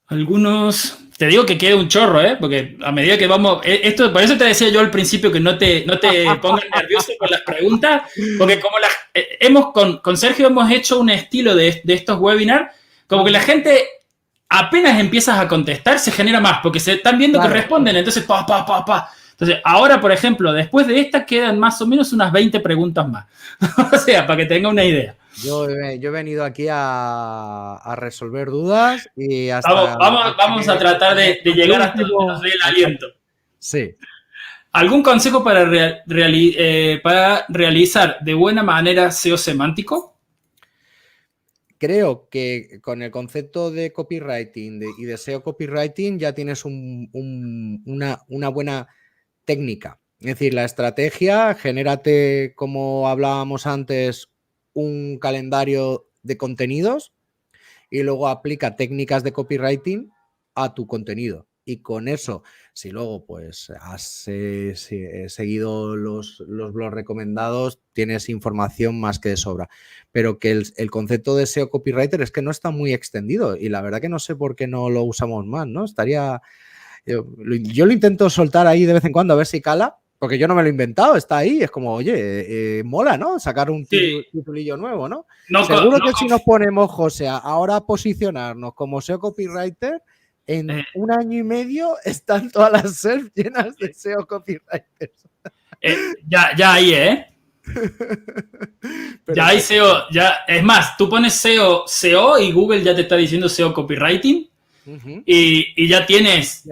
Algunos, te digo que queda un chorro, porque a medida que vamos, esto, por eso te decía yo al principio que no te pongas nervioso con las preguntas, porque como con Sergio hemos hecho un estilo de estos webinars, como que la gente apenas empiezas a contestar se genera más, porque se están viendo que responden, entonces Entonces, ahora, por ejemplo, después de esta quedan más o menos unas 20 preguntas más. O sea, para que tenga una idea. Yo he venido aquí a resolver dudas y vamos a tratar de llegar hasta donde nos dé el aliento. Sí. ¿Algún consejo para realizar de buena manera SEO semántico? Creo que con el concepto de copywriting y de SEO copywriting ya tienes una buena técnica. Es decir, la estrategia, genérate, como hablábamos antes, un calendario de contenidos y luego aplica técnicas de copywriting a tu contenido. Y con eso, si luego pues has seguido los blogs recomendados, tienes información más que de sobra. Pero que el concepto de SEO copywriter es que no está muy extendido y la verdad que no sé por qué no lo usamos más, ¿no? Estaría Yo lo intento soltar ahí de vez en cuando a ver si cala, porque yo no me lo he inventado, está ahí. Es como, oye, mola, ¿no? Sacar un titulillo nuevo, ¿no? Seguro que si nos ponemos, José, ahora a posicionarnos como SEO copywriter, en un año y medio están todas las SERPs llenas de SEO copywriters. Ya ahí, ya hay SEO, ya, es más, tú pones SEO y Google ya te está diciendo SEO copywriting. Y ya tienes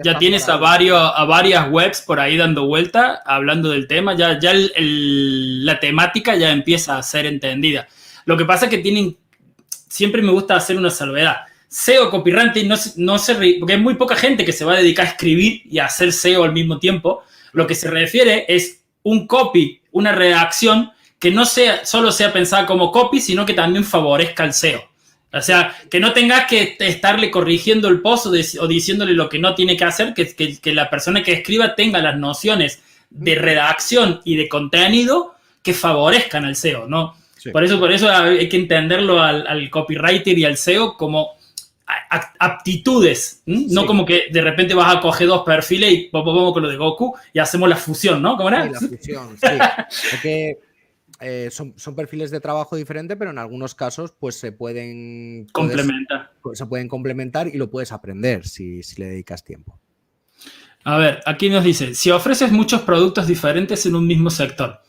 a varias webs por ahí dando vuelta, hablando del tema, ya la temática ya empieza a ser entendida. Lo que pasa es que siempre me gusta hacer una salvedad. SEO, copywriting, porque hay muy poca gente que se va a dedicar a escribir y a hacer SEO al mismo tiempo. Lo que se refiere es un copy, una redacción que no solo sea pensada como copy, sino que también favorezca el SEO. O sea, que no tengas que estarle corrigiendo el post o diciéndole lo que no tiene que hacer, que la persona que escriba tenga las nociones de redacción y de contenido que favorezcan al SEO, ¿no? Sí. Por eso hay que entenderlo al copywriter y al SEO como aptitudes, ¿sí? No como que de repente vas a coger dos perfiles y vamos con lo de Goku y hacemos la fusión, ¿no? ¿Cómo era? Sí, la fusión, sí. Porque son perfiles de trabajo diferentes, pero en algunos casos pues se pueden complementar. Se pueden complementar y lo puedes aprender si le dedicas tiempo. A ver, aquí nos dice, si ofreces muchos productos diferentes en un mismo sector,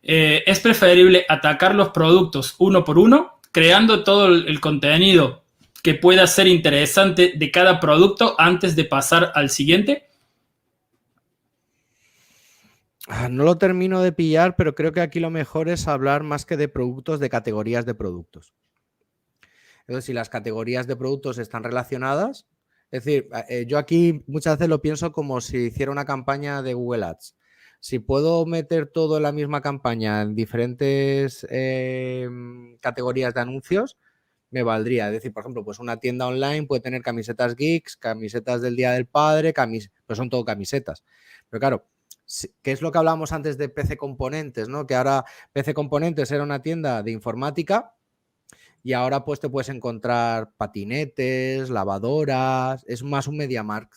es preferible atacar los productos uno por uno, creando todo el contenido que pueda ser interesante de cada producto antes de pasar al siguiente. No lo termino de pillar, pero creo que aquí lo mejor es hablar más que de productos, de categorías de productos. Entonces, si las categorías de productos están relacionadas, es decir, yo aquí muchas veces lo pienso como si hiciera una campaña de Google Ads. Si puedo meter todo en la misma campaña en diferentes categorías de anuncios, me valdría. Es decir, por ejemplo, pues una tienda online puede tener camisetas geeks, camisetas del Día del Padre, pues son todo camisetas. Pero claro, ¿qué es lo que hablábamos antes de PC Componentes, ¿no? Que ahora PC Componentes era una tienda de informática y ahora pues te puedes encontrar patinetes, lavadoras, es más un MediaMarkt.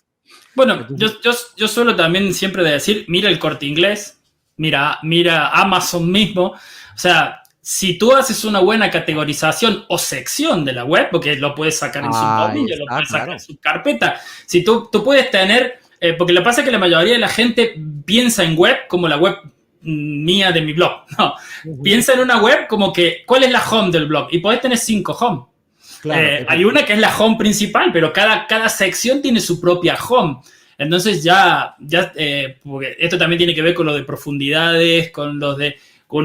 Bueno, yo suelo también siempre decir, mira el Corte Inglés, mira Amazon mismo, o sea, si tú haces una buena categorización o sección de la web, porque lo puedes sacar en subdominio, lo puedes sacar en subcarpeta, si tú puedes tener, porque lo que pasa es que la mayoría de la gente piensa en web como la web mía de mi blog, no, piensa en una web como que, ¿cuál es la home del blog? Y podés tener 5 home. Claro, hay una que es la home principal, pero cada sección tiene su propia home. Entonces porque esto también tiene que ver con lo de profundidades, con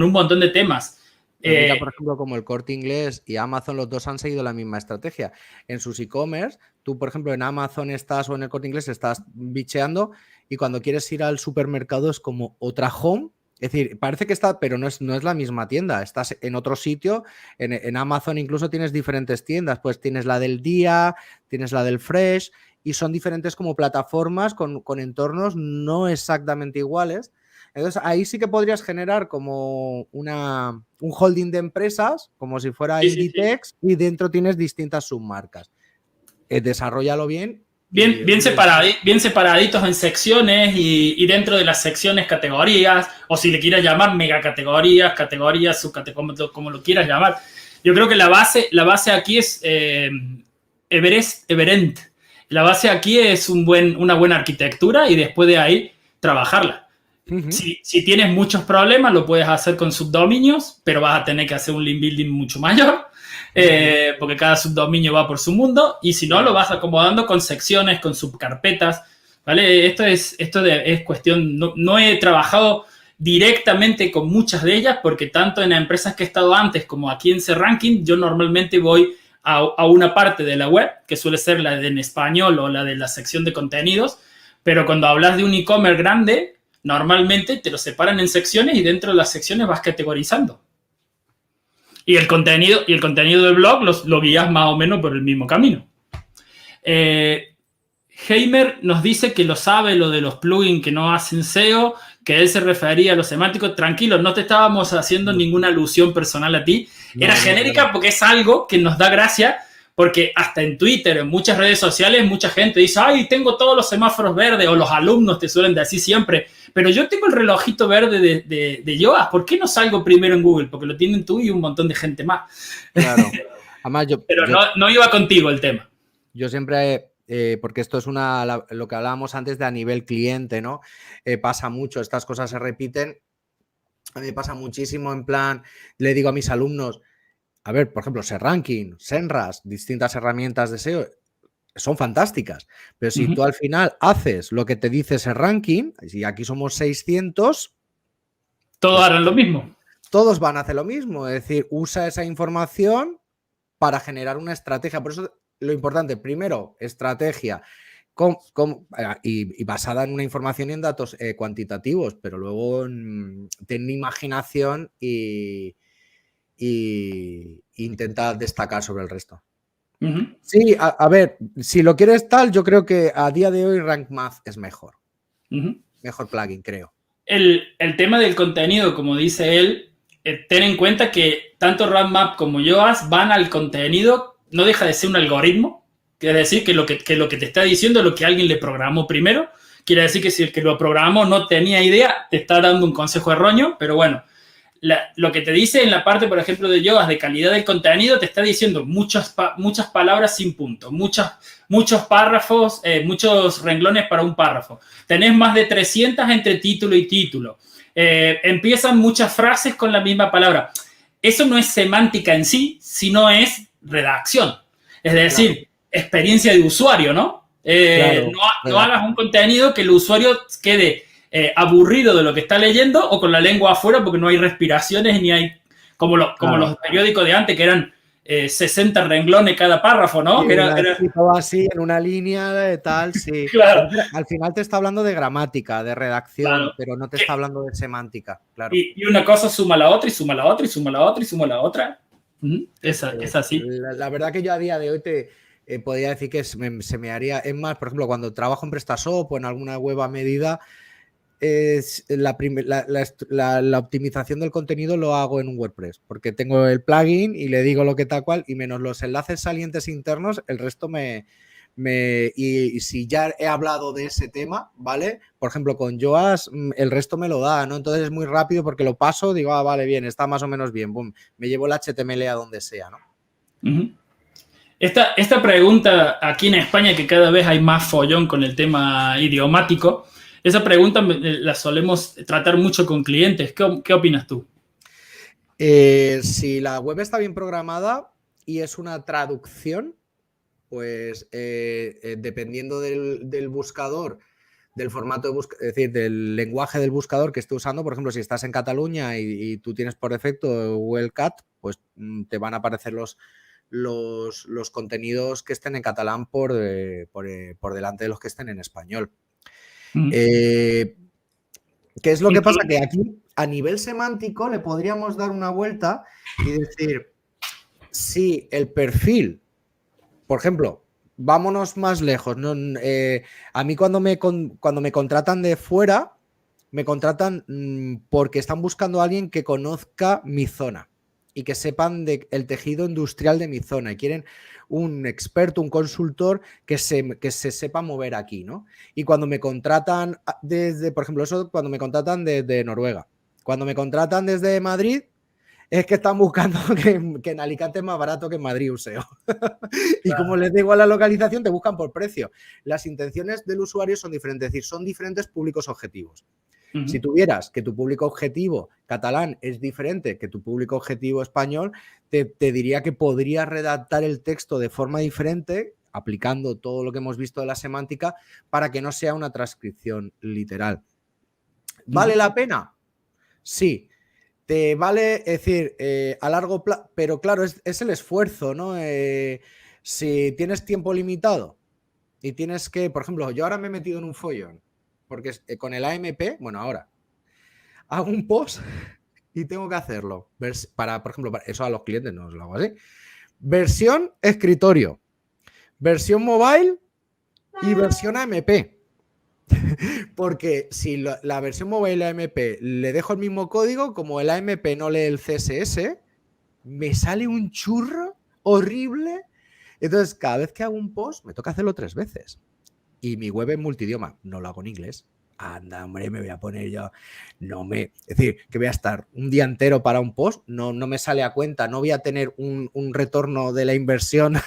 un montón de temas. Mira, por ejemplo, como el Corte Inglés y Amazon, los dos han seguido la misma estrategia. En sus e-commerce, tú, por ejemplo, en Amazon estás o en el Corte Inglés estás bicheando y cuando quieres ir al supermercado es como otra home. Es decir, parece que está, pero no es la misma tienda. Estás en otro sitio. En Amazon incluso tienes diferentes tiendas. Pues tienes la del día, tienes la del fresh y son diferentes como plataformas con entornos no exactamente iguales. Entonces, ahí sí que podrías generar como un holding de empresas, como si fuera Inditex, y dentro tienes distintas submarcas. Desarróllalo bien. Bien separaditos en secciones y dentro de las secciones categorías, o si le quieras llamar megacategorías, categorías, subcategorías, como lo quieras llamar. Yo creo que la base aquí es Everent. La base aquí es una buena arquitectura y después de ahí trabajarla. Uh-huh. Si tienes muchos problemas, lo puedes hacer con subdominios, pero vas a tener que hacer un link building mucho mayor, porque cada subdominio va por su mundo, y si no, lo vas acomodando con secciones, con subcarpetas, ¿vale? Esto es cuestión, no he trabajado directamente con muchas de ellas, porque tanto en empresas que he estado antes como aquí en SERranking, yo normalmente voy a una parte de la web, que suele ser la de en español o la de la sección de contenidos, pero cuando hablas de un e-commerce grande, normalmente te lo separan en secciones y dentro de las secciones vas categorizando. Y el contenido del blog lo guías más o menos por el mismo camino. Heimer nos dice que lo sabe, lo de los plugins que no hacen SEO, que él se refería a los semánticos. Tranquilo, no te estábamos haciendo ninguna alusión personal a ti. Era genérica porque es algo que nos da gracia, Porque hasta en Twitter, en muchas redes sociales, mucha gente dice, ay, tengo todos los semáforos verdes, o los alumnos te suelen decir siempre, pero yo tengo el relojito verde de Yoast, ¿por qué no salgo primero en Google? Porque lo tienen tú y un montón de gente más. Claro. Además, pero no iba contigo el tema. Yo siempre, porque esto es lo que hablábamos antes de a nivel cliente, ¿no? Pasa mucho, estas cosas se repiten. A mí me pasa muchísimo, en plan, le digo a mis alumnos, a ver, por ejemplo, SERranking, Senras, distintas herramientas de SEO, son fantásticas. Pero si tú al final haces lo que te dice SERranking, y aquí somos 600... Todos harán lo mismo. Todos van a hacer lo mismo. Es decir, usa esa información para generar una estrategia. Por eso lo importante, primero, estrategia. Y basada en una información y en datos cuantitativos, pero luego ten imaginación y intenta destacar sobre el resto. Sí, a ver, si lo quieres tal, yo creo que a día de hoy Rank Math es mejor. Mejor plugin, creo. El tema del contenido, como dice él, ten en cuenta que tanto Rank Math como Yoast van al contenido, no deja de ser un algoritmo. Quiere decir que lo que te está diciendo es lo que alguien le programó primero. Quiere decir que si el que lo programó no tenía idea, te está dando un consejo erróneo, pero bueno, lo que te dice en la parte, por ejemplo, de Yoast de calidad del contenido, te está diciendo muchas palabras sin punto, muchos párrafos, muchos renglones para un párrafo. Tenés más de 300 entre título y título. Empiezan muchas frases con la misma palabra. Eso no es semántica en sí, sino es redacción. Es decir, experiencia de usuario, ¿no? No hagas un contenido que el usuario quede aburrido de lo que está leyendo o con la lengua afuera porque no hay respiraciones ni hay... Como los periódicos de antes que eran 60 renglones cada párrafo, ¿no? Sí, que era todo así, en una línea de tal, sí. Claro. Al final te está hablando de gramática, de redacción, pero no te está hablando de semántica, claro. Y una cosa suma la otra, y suma la otra, y suma la otra, y suma la otra. Es así. La verdad que yo a día de hoy te podría decir que se me haría... Es más, por ejemplo, cuando trabajo en PrestaShop o en alguna web a medida, la optimización del contenido lo hago en un WordPress, porque tengo el plugin y le digo lo que tal cual, y menos los enlaces salientes internos, el resto y si ya he hablado de ese tema, ¿vale? Por ejemplo, con Yoast, el resto me lo da, ¿no? Entonces es muy rápido porque lo paso, digo, vale, bien, está más o menos bien, boom, me llevo el HTML a donde sea, ¿no? Esta pregunta aquí en España, que cada vez hay más follón con el tema idiomático, esa pregunta la solemos tratar mucho con clientes. ¿Qué opinas tú? Si la web está bien programada y es una traducción, pues dependiendo del buscador, del formato de buscador, es decir, del lenguaje del buscador que esté usando, por ejemplo, si estás en Cataluña y tú tienes por defecto WebCat, pues te van a aparecer los contenidos que estén en catalán por delante de los que estén en español. ¿Qué es lo que pasa? Que aquí, a nivel semántico, le podríamos dar una vuelta y decir, si el perfil, por ejemplo, vámonos más lejos, ¿no? A mí cuando me contratan de fuera, me contratan porque están buscando a alguien que conozca mi zona y que sepan del tejido industrial de mi zona y quieren un experto, un consultor que se sepa mover aquí, ¿no? Y cuando me contratan desde, por ejemplo, eso cuando me contratan desde Noruega, cuando me contratan desde Madrid, es que están buscando que en Alicante es más barato que en Madrid un SEO. Y como les da igual la localización, te buscan por precio. Las intenciones del usuario son diferentes, es decir, son diferentes públicos objetivos. Si tuvieras que tu público objetivo catalán es diferente que tu público objetivo español, te diría que podrías redactar el texto de forma diferente, aplicando todo lo que hemos visto de la semántica, para que no sea una transcripción literal. ¿Vale la pena? Sí. Te vale, es decir, a largo plazo, pero claro, es el esfuerzo, ¿no? Si tienes tiempo limitado y tienes que, por ejemplo, yo ahora me he metido en un follón, porque con el AMP, bueno, ahora hago un post y tengo que hacerlo. Por ejemplo, eso a los clientes no os lo hago así. Versión escritorio, versión mobile y versión AMP. Porque si la versión mobile AMP le dejo el mismo código, como el AMP no lee el CSS, me sale un churro horrible. Entonces, cada vez que hago un post, me toca hacerlo 3 veces. Y mi web es multidioma, no lo hago en inglés. Anda, hombre, me voy a poner yo. Es decir, que voy a estar un día entero para un post, no me sale a cuenta, no voy a tener un retorno de la inversión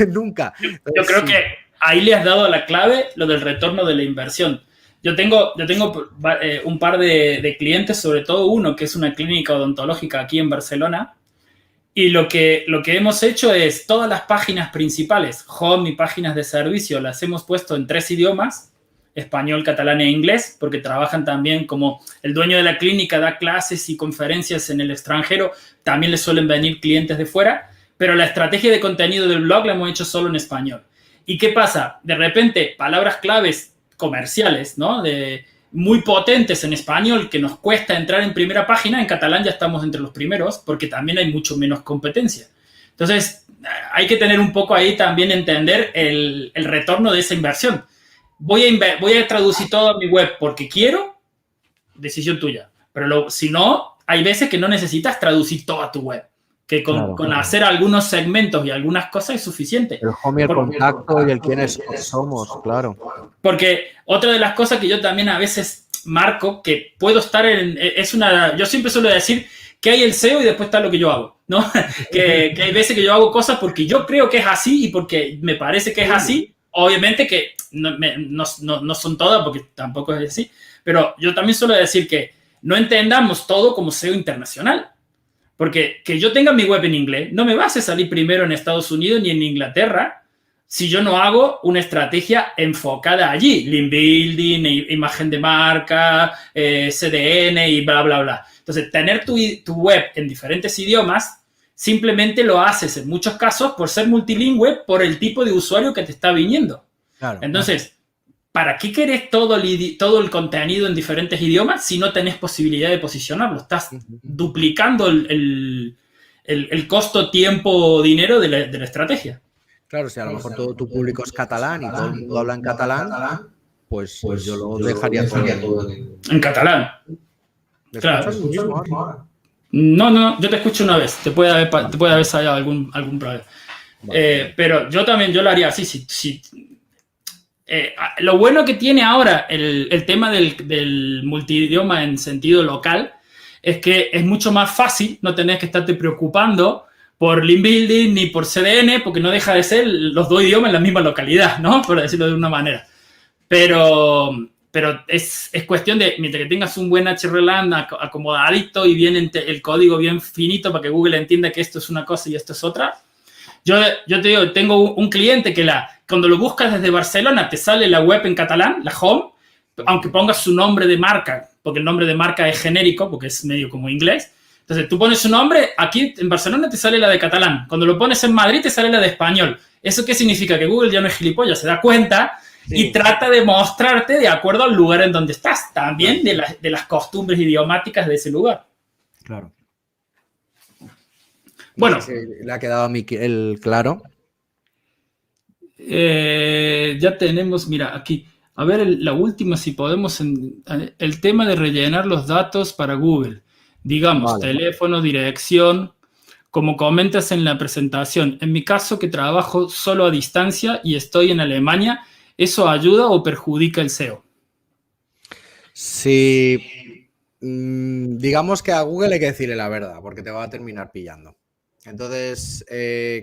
nunca. Entonces, yo creo que ahí le has dado la clave, lo del retorno de la inversión. Yo tengo un par de clientes, sobre todo uno que es una clínica odontológica aquí en Barcelona, y lo que hemos hecho es todas las páginas principales, home y páginas de servicio, las hemos puesto en 3 idiomas, español, catalán e inglés, porque trabajan también como el dueño de la clínica, da clases y conferencias en el extranjero, también les suelen venir clientes de fuera, pero la estrategia de contenido del blog la hemos hecho solo en español. ¿Y qué pasa? De repente, palabras claves comerciales, ¿no? Muy potentes en español que nos cuesta entrar en primera página, en catalán ya estamos entre los primeros porque también hay mucho menos competencia. Entonces, hay que tener un poco ahí también entender el retorno de esa inversión. Voy a traducir todo a mi web porque quiero, decisión tuya. Pero si no, hay veces que no necesitas traducir toda tu web. Que con hacer algunos segmentos y algunas cosas es suficiente. El home y el contacto y el quiénes somos, claro. Porque otra de las cosas que yo también a veces marco, que puedo estar yo siempre suelo decir que hay el SEO y después está lo que yo hago, ¿no? que hay veces que yo hago cosas porque yo creo que es así y porque me parece que es así. Obviamente que no son todas porque tampoco es así, pero yo también suelo decir que no entendamos todo como SEO internacional. Porque que yo tenga mi web en inglés no me va a hacer salir primero en Estados Unidos ni en Inglaterra si yo no hago una estrategia enfocada allí. Link building, imagen de marca, CDN y bla, bla, bla. Entonces, tener tu web en diferentes idiomas simplemente lo haces en muchos casos por ser multilingüe por el tipo de usuario que te está viniendo. Claro, entonces, ¿para qué querés todo el contenido en diferentes idiomas si no tenés posibilidad de posicionarlo? Estás duplicando el costo, tiempo, dinero de la estrategia. Claro, si a lo mejor todo tu público es catalán y todo el mundo habla en catalán, pues yo lo dejaría todo en catalán. Claro. No, yo te escucho una vez. Te puede haber salido algún problema. Vale. Pero yo lo haría así. Lo bueno que tiene ahora el tema del multidioma en sentido local es que es mucho más fácil, no tenés que estarte preocupando por link building ni por CDN, porque no deja de ser los 2 idiomas en la misma localidad, ¿no? Por decirlo de una manera. Pero es cuestión de, mientras que tengas un buen HRLAN acomodadito y bien el código bien finito para que Google entienda que esto es una cosa y esto es otra. Yo te digo, tengo un cliente que cuando lo buscas desde Barcelona te sale la web en catalán, la home, aunque pongas su nombre de marca, porque el nombre de marca es genérico, porque es medio como inglés. Entonces, tú pones su nombre, aquí en Barcelona te sale la de catalán. Cuando lo pones en Madrid te sale la de español. ¿Eso qué significa? Que Google ya no es gilipollas, se da cuenta y trata de mostrarte de acuerdo al lugar en donde estás, también de las costumbres idiomáticas de ese lugar. Claro. Bueno. ¿Le ha quedado a mí el claro? Ya tenemos, mira, aquí. A ver, la última, si podemos, el tema de rellenar los datos para Google. Digamos, teléfono, dirección, como comentas en la presentación. En mi caso, que trabajo solo a distancia y estoy en Alemania, ¿eso ayuda o perjudica el SEO? Sí, digamos que a Google hay que decirle la verdad, porque te va a terminar pillando. Entonces,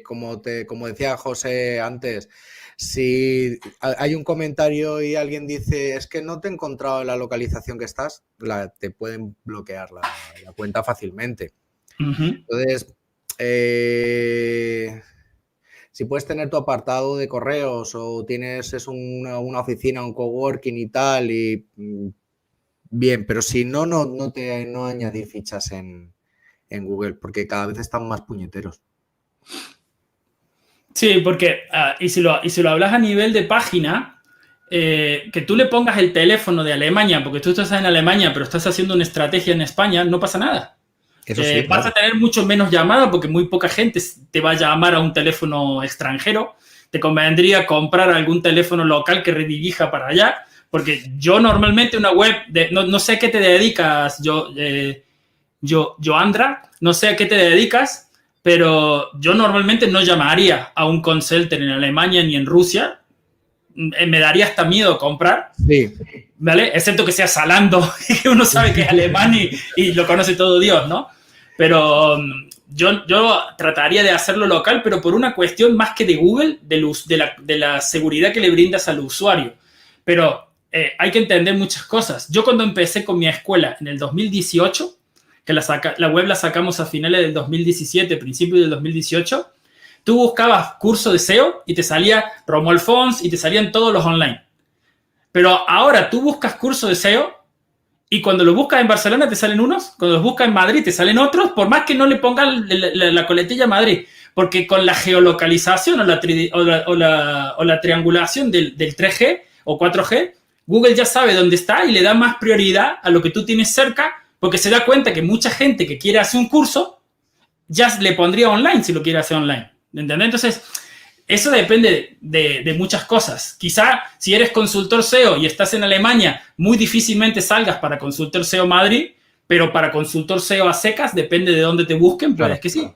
como decía José antes, si hay un comentario y alguien dice es que no te he encontrado en la localización que estás, te pueden bloquear la cuenta fácilmente. Entonces, si puedes tener tu apartado de correos o tienes una oficina, un coworking y tal, y bien, pero si no añadir fichas en Google, porque cada vez están más puñeteros. Sí, porque, y si lo hablas a nivel de página, que tú le pongas el teléfono de Alemania, porque tú estás en Alemania, pero estás haciendo una estrategia en España, no pasa nada. Eso sí, vas a tener mucho menos llamadas porque muy poca gente te va a llamar a un teléfono extranjero. Te convendría comprar algún teléfono local que redirija para allá, porque yo normalmente una web, no sé a qué te dedicas, Joandra, no sé a qué te dedicas, pero yo normalmente no llamaría a un call center en Alemania ni en Rusia. Me daría hasta miedo comprar, Sí. ¿vale? Excepto que sea Zalando, que uno sabe que es alemán y lo conoce todo Dios, ¿no? Pero yo trataría de hacerlo local, pero por una cuestión más que de Google, de la seguridad que le brindas al usuario. Pero hay que entender muchas cosas. Yo cuando empecé con mi escuela en el 2018, que la web la sacamos a finales del 2017, principios del 2018, tú buscabas curso de SEO y te salía Romuald Fons y te salían todos los online. Pero ahora tú buscas curso de SEO y cuando lo buscas en Barcelona te salen unos, cuando los buscas en Madrid te salen otros, por más que no le pongan la coletilla Madrid. Porque con la geolocalización o la triangulación del 3G o 4G, Google ya sabe dónde está y le da más prioridad a lo que tú tienes cerca, porque se da cuenta que mucha gente que quiere hacer un curso ya le pondría online si lo quiere hacer online. ¿Entendés? Entonces, eso depende de muchas cosas. Quizá si eres consultor SEO y estás en Alemania, muy difícilmente salgas para consultor SEO Madrid, pero para consultor SEO a secas, depende de dónde te busquen, pero es que sí.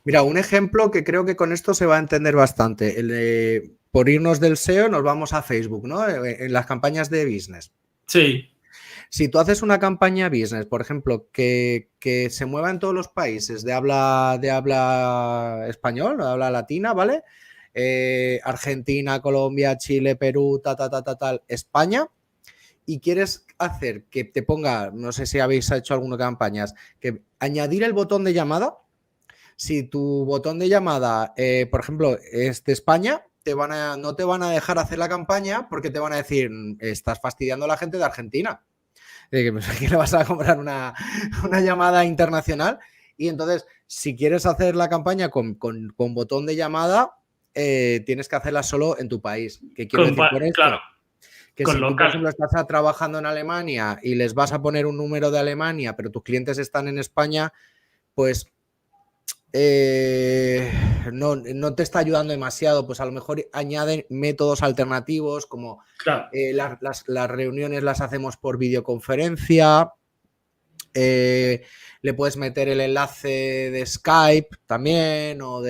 Mira, un ejemplo que creo que con esto se va a entender bastante. Por irnos del SEO nos vamos a Facebook, ¿no? En las campañas de business. Sí. Si tú haces una campaña business, por ejemplo, que se mueva en todos los países de habla español, de habla latina, ¿vale? Argentina, Colombia, Chile, Perú, tal, España, y quieres hacer que te ponga, no sé si habéis hecho alguna campañas, que añadir el botón de llamada. Si tu botón de llamada, por ejemplo, es de España, no te van a dejar hacer la campaña porque te van a decir, estás fastidiando a la gente de Argentina. Que le vas a comprar una llamada internacional. Y entonces, si quieres hacer la campaña con botón de llamada, tienes que hacerla solo en tu país. ¿Qué quiero decir por esto? Claro. Que si tú, por ejemplo, estás trabajando en Alemania y les vas a poner un número de Alemania, pero tus clientes están en España, pues no te está ayudando demasiado. Pues a lo mejor añaden métodos alternativos como claro. Las reuniones las hacemos por videoconferencia. Le puedes meter el enlace de Skype también, o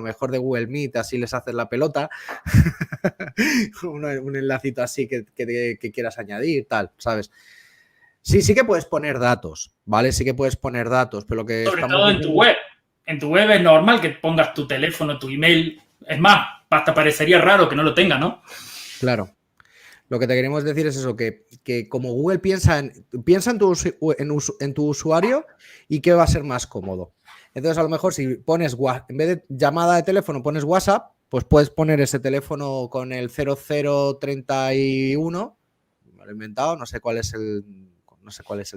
mejor de Google Meet, así les haces la pelota. un enlacito así que quieras añadir, tal, ¿sabes? Sí que puedes poner datos, ¿vale? Sí que puedes poner datos, pero lo que sobre todo en tu web. En tu web es normal que pongas tu teléfono, tu email. Es más, hasta parecería raro que no lo tenga, ¿no? Claro. Lo que te queremos decir es eso, que como Google piensa en tu usuario y qué va a ser más cómodo. Entonces, a lo mejor si pones, en vez de llamada de teléfono, pones WhatsApp, pues puedes poner ese teléfono con el 0031, me lo he inventado, no sé cuál es el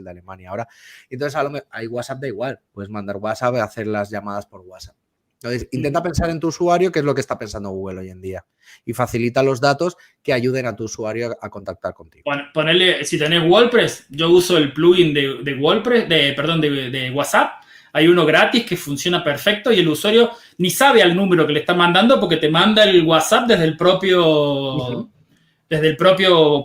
de Alemania ahora. Entonces, hay WhatsApp, da igual, puedes mandar WhatsApp y hacer las llamadas por WhatsApp. Entonces, intenta pensar en tu usuario, que es lo que está pensando Google hoy en día, y facilita los datos que ayuden a tu usuario a contactar contigo. Bueno, ponerle, si tenés WordPress, yo uso el plugin de WordPress, de WhatsApp. Hay uno gratis que funciona perfecto y el usuario ni sabe al número que le está mandando porque te manda el WhatsApp desde el propio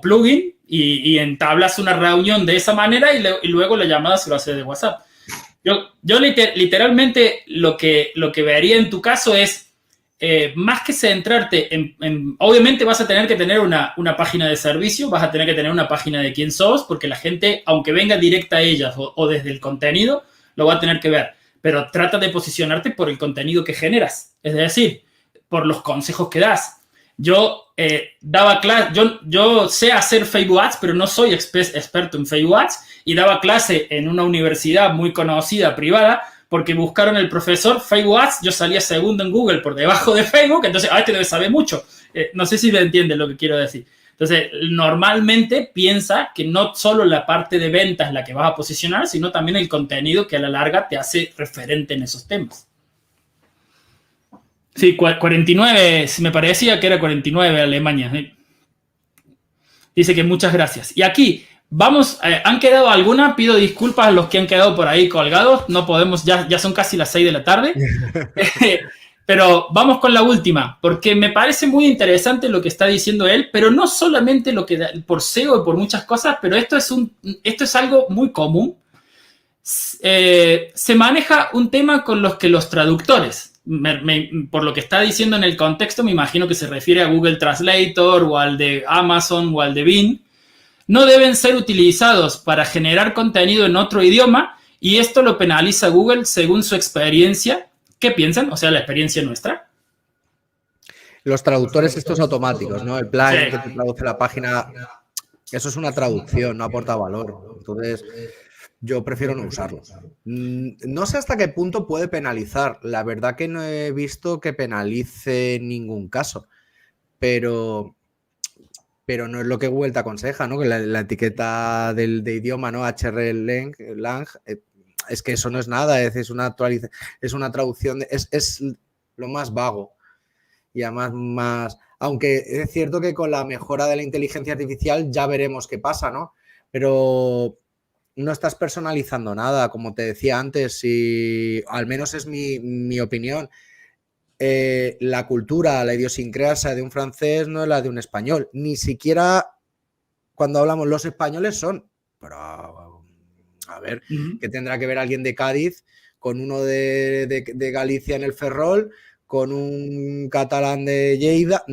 plugin y entablas una reunión de esa manera y luego la llamada se lo hace de WhatsApp. Yo literalmente lo que vería en tu caso es más que centrarte en obviamente vas a tener que tener una página de servicio, vas a tener que tener una página de quién sos, porque la gente, aunque venga directa a ellas o desde el contenido, lo va a tener que ver. Pero trata de posicionarte por el contenido que generas, es decir, por los consejos que das. Yo daba clase, yo sé hacer Facebook Ads, pero no soy experto en Facebook Ads, y daba clase en una universidad muy conocida, privada, porque buscaron el profesor Facebook Ads, yo salía segundo en Google por debajo de Facebook, entonces, este debe saber mucho. No sé si me entienden lo que quiero decir. Entonces, normalmente piensa que no solo la parte de ventas es la que vas a posicionar, sino también el contenido que a la larga te hace referente en esos temas. Sí, 49, me parecía que era 49 Alemania. Dice que muchas gracias. Y aquí, vamos, ¿han quedado alguna? Pido disculpas a los que han quedado por ahí colgados. No podemos, ya son casi las 6 de la tarde. Pero vamos con la última, porque me parece muy interesante lo que está diciendo él, pero no solamente lo que da, por SEO y por muchas cosas, pero esto es algo muy común. Se maneja un tema con los que los traductores, por lo que está diciendo en el contexto, me imagino que se refiere a Google Translator o al de Amazon o al de Bing, no deben ser utilizados para generar contenido en otro idioma y esto lo penaliza Google según su experiencia. ¿Qué piensan? O sea, la experiencia nuestra. Los traductores estos automáticos, ¿no? El plugin que te traduce la página, eso es una traducción, no aporta valor. Entonces, yo prefiero no usarlo. No sé hasta qué punto puede penalizar. La verdad que no he visto que penalice en ningún caso. Pero no es lo que Google te aconseja, ¿no? Que la etiqueta de idioma, ¿no? hrlang, es que eso no es nada, es una traducción, es lo más vago. Y además aunque es cierto que con la mejora de la inteligencia artificial ya veremos qué pasa, ¿no? Pero no estás personalizando nada, como te decía antes, y al menos es mi opinión. La cultura, la idiosincrasia de un francés no es la de un español. Ni siquiera cuando hablamos los españoles son, pero a ver, ¿qué tendrá que ver alguien de Cádiz con uno de Galicia en el Ferrol, con un catalán de Lleida?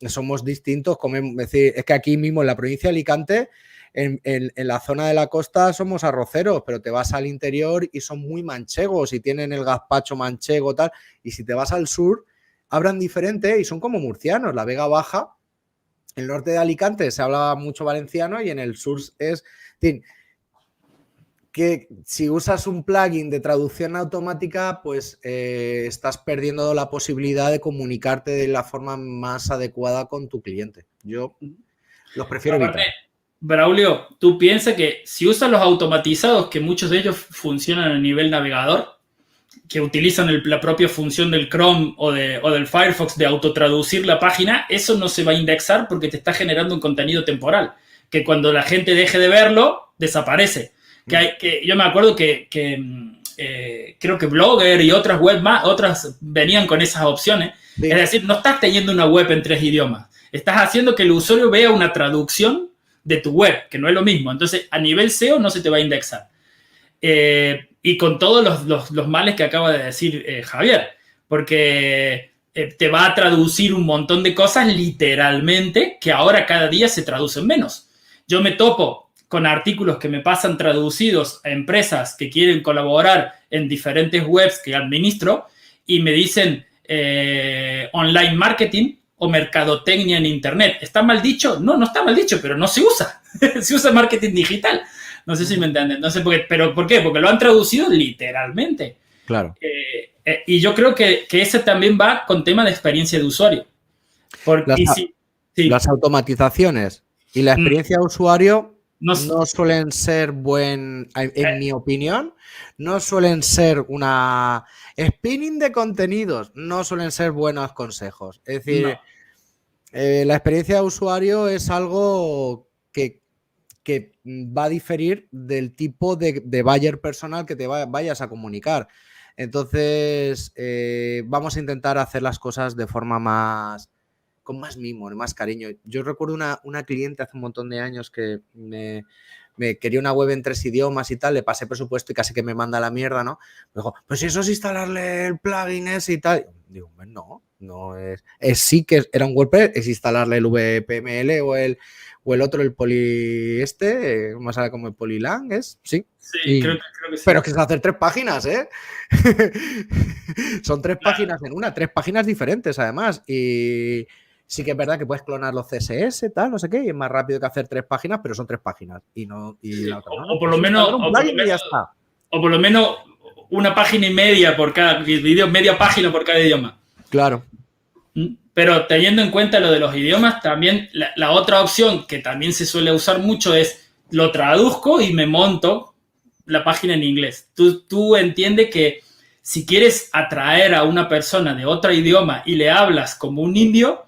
Somos distintos, es decir, es que aquí mismo en la provincia de Alicante, en la zona de la costa somos arroceros, pero te vas al interior y son muy manchegos y tienen el gazpacho manchego tal, y si te vas al sur hablan diferente y son como murcianos. La Vega Baja, el norte de Alicante se habla mucho valenciano y en el sur es... que si usas un plugin de traducción automática, pues estás perdiendo la posibilidad de comunicarte de la forma más adecuada con tu cliente. Yo los prefiero evitar. Braulio, tú piensas que si usas los automatizados, que muchos de ellos funcionan a nivel navegador, que utilizan la propia función del Chrome o del Firefox de autotraducir la página, eso no se va a indexar porque te está generando un contenido temporal, que cuando la gente deje de verlo, desaparece. Yo me acuerdo que creo que Blogger y otras otras venían con esas opciones. Sí. Es decir, no estás teniendo una web en 3 idiomas. Estás haciendo que el usuario vea una traducción de tu web, que no es lo mismo. Entonces, a nivel SEO no se te va a indexar. Y con todos los males que acaba de decir Javier, porque te va a traducir un montón de cosas literalmente que ahora cada día se traducen menos. Yo me topo con artículos que me pasan traducidos a empresas que quieren colaborar en diferentes webs que administro y me dicen online marketing o mercadotecnia en internet. ¿Está mal dicho? No está mal dicho, pero no se usa. Se usa marketing digital. No sé si me entienden. No sé por qué. ¿Pero por qué? Porque lo han traducido literalmente. Claro. Y yo creo que ese también va con tema de experiencia de usuario. Las automatizaciones y la experiencia de usuario no suelen ser en mi opinión, no suelen ser una spinning de contenidos, no suelen ser buenos consejos. Es decir, la experiencia de usuario es algo que va a diferir del tipo de buyer personal que te vayas a comunicar. Entonces, vamos a intentar hacer las cosas de forma con más mimo, más cariño. Yo recuerdo una cliente hace un montón de años que me quería una web en 3 idiomas y tal, le pasé presupuesto y casi que me manda a la mierda, ¿no? Me dijo, pues eso es instalarle el plugin ese y tal. Digo, no es sí que era un WordPress, es instalarle el VPML o el otro, el Poly ¿cómo sale como el Polylang? Sí. Sí, creo que sí. Pero que es hacer 3 páginas, ¿eh? Son 3 páginas en una, 3 páginas diferentes además. Y sí que es verdad que puedes clonar los CSS, tal, no sé qué, y es más rápido que hacer 3 páginas, pero son 3 páginas. La otra, o por lo menos una página y media por cada video, media página por cada idioma. Claro. Pero teniendo en cuenta lo de los idiomas, también la otra opción que también se suele usar mucho es lo traduzco y me monto la página en inglés. Tú entiendes que si quieres atraer a una persona de otro idioma y le hablas como un indio,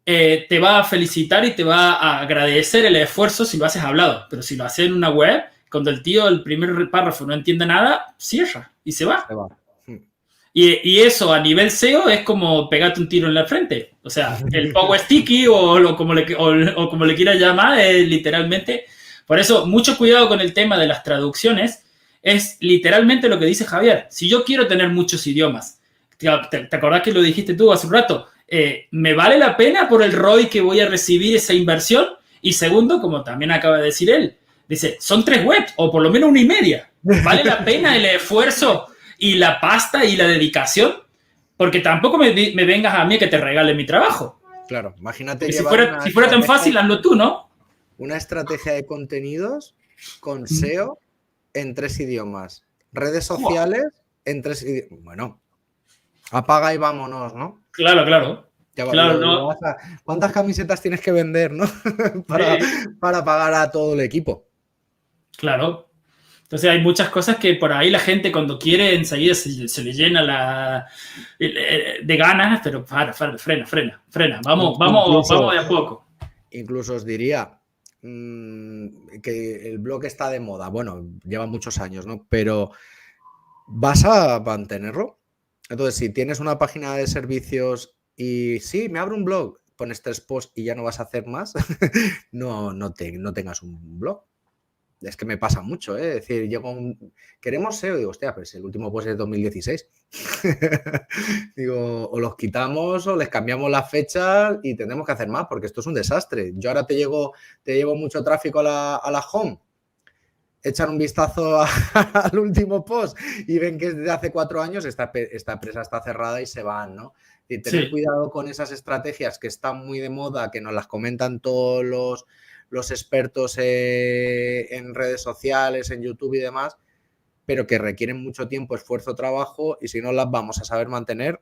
te va a felicitar y te va a agradecer el esfuerzo si lo haces hablado. Pero si lo haces en una web, cuando el tío el primer párrafo no entiende nada, cierra y se va. Y eso a nivel SEO es como pegarte un tiro en la frente. O sea, el power sticky o como le quieras llamar es literalmente. Por eso, mucho cuidado con el tema de las traducciones. Es literalmente lo que dice Javier. Si yo quiero tener muchos idiomas, ¿te acordás que lo dijiste tú hace un rato? ¿Me vale la pena por el ROI que voy a recibir esa inversión? Y segundo, como también acaba de decir él, dice, son 3 webs, o por lo menos 1,5. ¿Vale la pena el esfuerzo y la pasta y la dedicación? Porque tampoco me vengas a mí que te regale mi trabajo. Claro, imagínate si fuera tan fácil, hazlo tú, ¿no? Una estrategia de contenidos con SEO en 3 idiomas. Redes sociales en 3 idiomas. Bueno, apaga y vámonos, ¿no? Claro. ¿Cuántas camisetas tienes que vender, no? para pagar a todo el equipo. Claro. Entonces hay muchas cosas que por ahí la gente cuando quiere enseguida se le llena de ganas, pero frena. Vamos de a poco. Incluso os diría que el blog está de moda. Bueno, lleva muchos años, ¿no? Pero ¿vas a mantenerlo? Entonces, si tienes una página de servicios y sí, me abro un blog, pones 3 posts y ya no vas a hacer más, no tengas un blog. Es que me pasa mucho, ¿eh? Es decir, queremos SEO, digo, hostia, pero si el último post es 2016. Digo, o los quitamos o les cambiamos las fechas y tendremos que hacer más, porque esto es un desastre. Yo ahora te llevo mucho tráfico a la home, echan un vistazo al último post y ven que desde hace 4 años esta empresa está cerrada y se van, ¿no? Y tener cuidado con esas estrategias que están muy de moda, que nos las comentan todos los expertos en redes sociales, en YouTube y demás, pero que requieren mucho tiempo, esfuerzo, trabajo, y si no las vamos a saber mantener,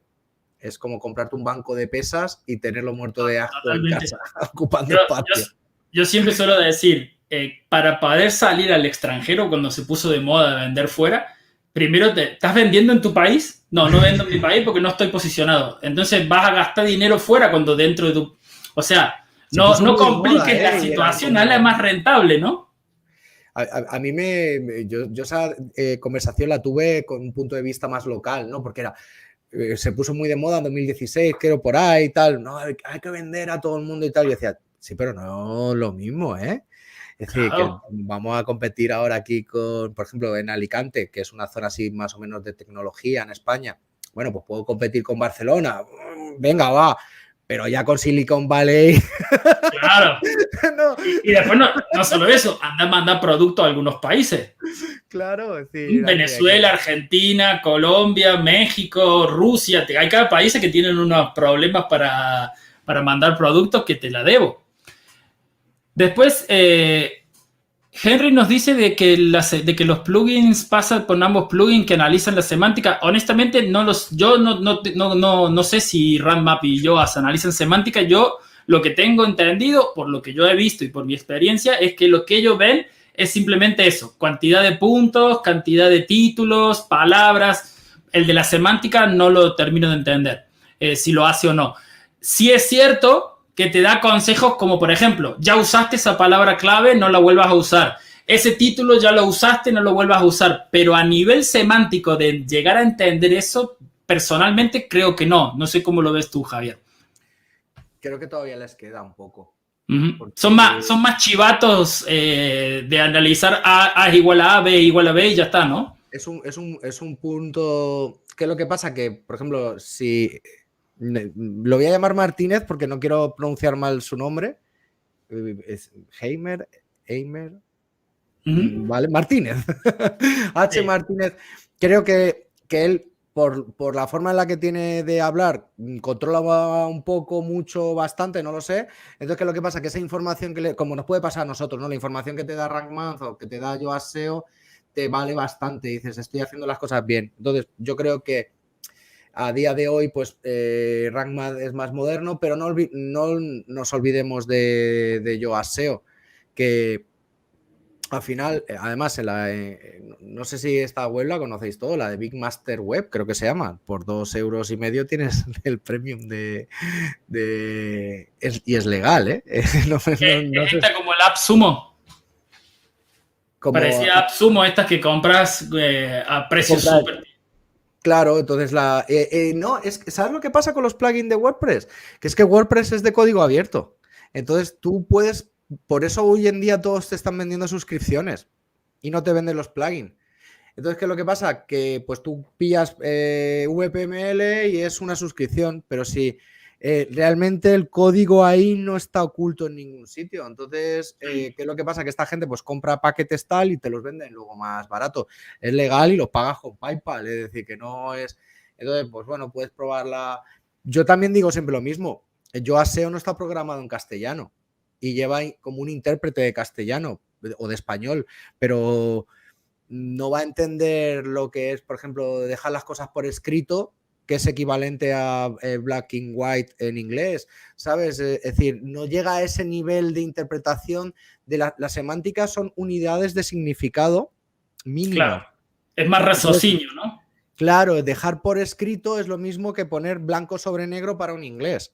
es como comprarte un banco de pesas y tenerlo muerto de asco en casa, ocupando espacio. Yo siempre suelo decir, para poder salir al extranjero cuando se puso de moda vender fuera, primero ¿estás vendiendo en tu país? No vendo en mi país porque no estoy posicionado. Entonces vas a gastar dinero fuera cuando dentro de tu... O sea, no compliques la situación, hazla más rentable, ¿no? A mí yo esa conversación la tuve con un punto de vista más local, ¿no? Porque se puso muy de moda en 2016, creo, por ahí y tal. No, hay que vender a todo el mundo y tal. Y decía, sí, pero no lo mismo, ¿eh? Es decir, que vamos a competir ahora aquí con, por ejemplo, en Alicante, que es una zona así más o menos de tecnología en España. Bueno, pues puedo competir con Barcelona. Venga, va. Pero ya con Silicon Valley. Claro. No. Y después no solo eso, anda a mandar productos a algunos países. Claro, es decir, Venezuela, Argentina, Colombia, México, Rusia. Hay cada país que tienen unos problemas para mandar productos que te la debo. Después, Henry nos dice de que los plugins pasan por ambos plugins que analizan la semántica. Honestamente, yo no sé si RankMap y Yoast analizan semántica. Yo lo que tengo entendido, por lo que yo he visto y por mi experiencia, es que lo que ellos ven es simplemente eso. Cantidad de puntos, cantidad de títulos, palabras. El de la semántica no lo termino de entender, si lo hace o no. Sí es cierto que te da consejos como, por ejemplo, ya usaste esa palabra clave, no la vuelvas a usar. Ese título ya lo usaste, no lo vuelvas a usar. Pero a nivel semántico de llegar a entender eso, personalmente creo que no. No sé cómo lo ves tú, Javier. Creo que todavía les queda un poco. Porque... Son más chivatos de analizar A es igual a A, B es igual a B y ya está, ¿no? Es un punto... ¿Qué es lo que pasa? Que, por ejemplo, si... Lo voy a llamar Martínez porque no quiero pronunciar mal su nombre. Es Heimer. ¿Vale? Martínez. H. Sí. Martínez. Creo que él, por la forma en la que tiene de hablar, controla un poco, mucho, bastante, no lo sé. Entonces, ¿qué es lo que pasa? Que esa información como nos puede pasar a nosotros, ¿no? La información que te da RankMath o que te da Yoast SEO te vale bastante. Dices, estoy haciendo las cosas bien. Entonces, yo creo que a día de hoy, pues RankMath es más moderno, pero no nos olvidemos de Yoast SEO, que al final, además, no sé si esta web la conocéis todo, la de Big Master Web, creo que se llama. Por 2,5 € tienes el premium y es legal, ¿eh? No sé. Como el AppSumo. Parecía AppSumo, estas que compras a precios súper... Claro, entonces ¿sabes lo que pasa con los plugins de WordPress? Que es que WordPress es de código abierto. Entonces tú puedes, por eso hoy en día todos te están vendiendo suscripciones y no te venden los plugins. Entonces, ¿qué es lo que pasa? Que pues tú pillas VPML y es una suscripción, pero si realmente el código ahí no está oculto en ningún sitio. Entonces, ¿qué es lo que pasa? Que esta gente pues compra paquetes tal y te los venden luego más barato. Es legal y los pagas con PayPal, es decir, que no es... Entonces, pues bueno, puedes probarla. Yo también digo siempre lo mismo. Yo ASEO no está programado en castellano y lleva como un intérprete de castellano o de español, pero no va a entender lo que es, por ejemplo, dejar las cosas por escrito, que es equivalente a black and white en inglés, ¿sabes? Es decir, no llega a ese nivel de interpretación de la semántica, son unidades de significado mínimas. Claro, es más raciocinio, ¿no? Claro, dejar por escrito es lo mismo que poner blanco sobre negro para un inglés.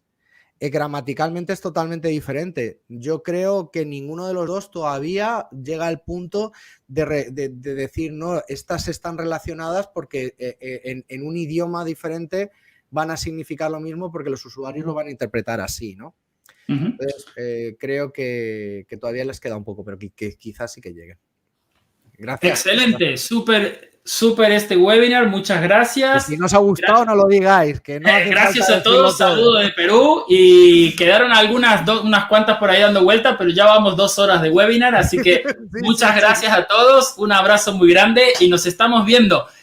Gramaticalmente es totalmente diferente. Yo creo que ninguno de los dos todavía llega al punto de decir, no, estas están relacionadas porque en un idioma diferente van a significar lo mismo porque los usuarios lo van a interpretar así, ¿no? Entonces, creo que todavía les queda un poco, pero que quizás sí que lleguen. Gracias. Excelente, súper este webinar, muchas gracias. Si no os ha gustado, gracias. No lo digáis. Que no gracias a todos, saludos de Perú y quedaron unas cuantas por ahí dando vuelta, pero ya vamos 2 horas de webinar, así que muchas gracias a todos, un abrazo muy grande y nos estamos viendo.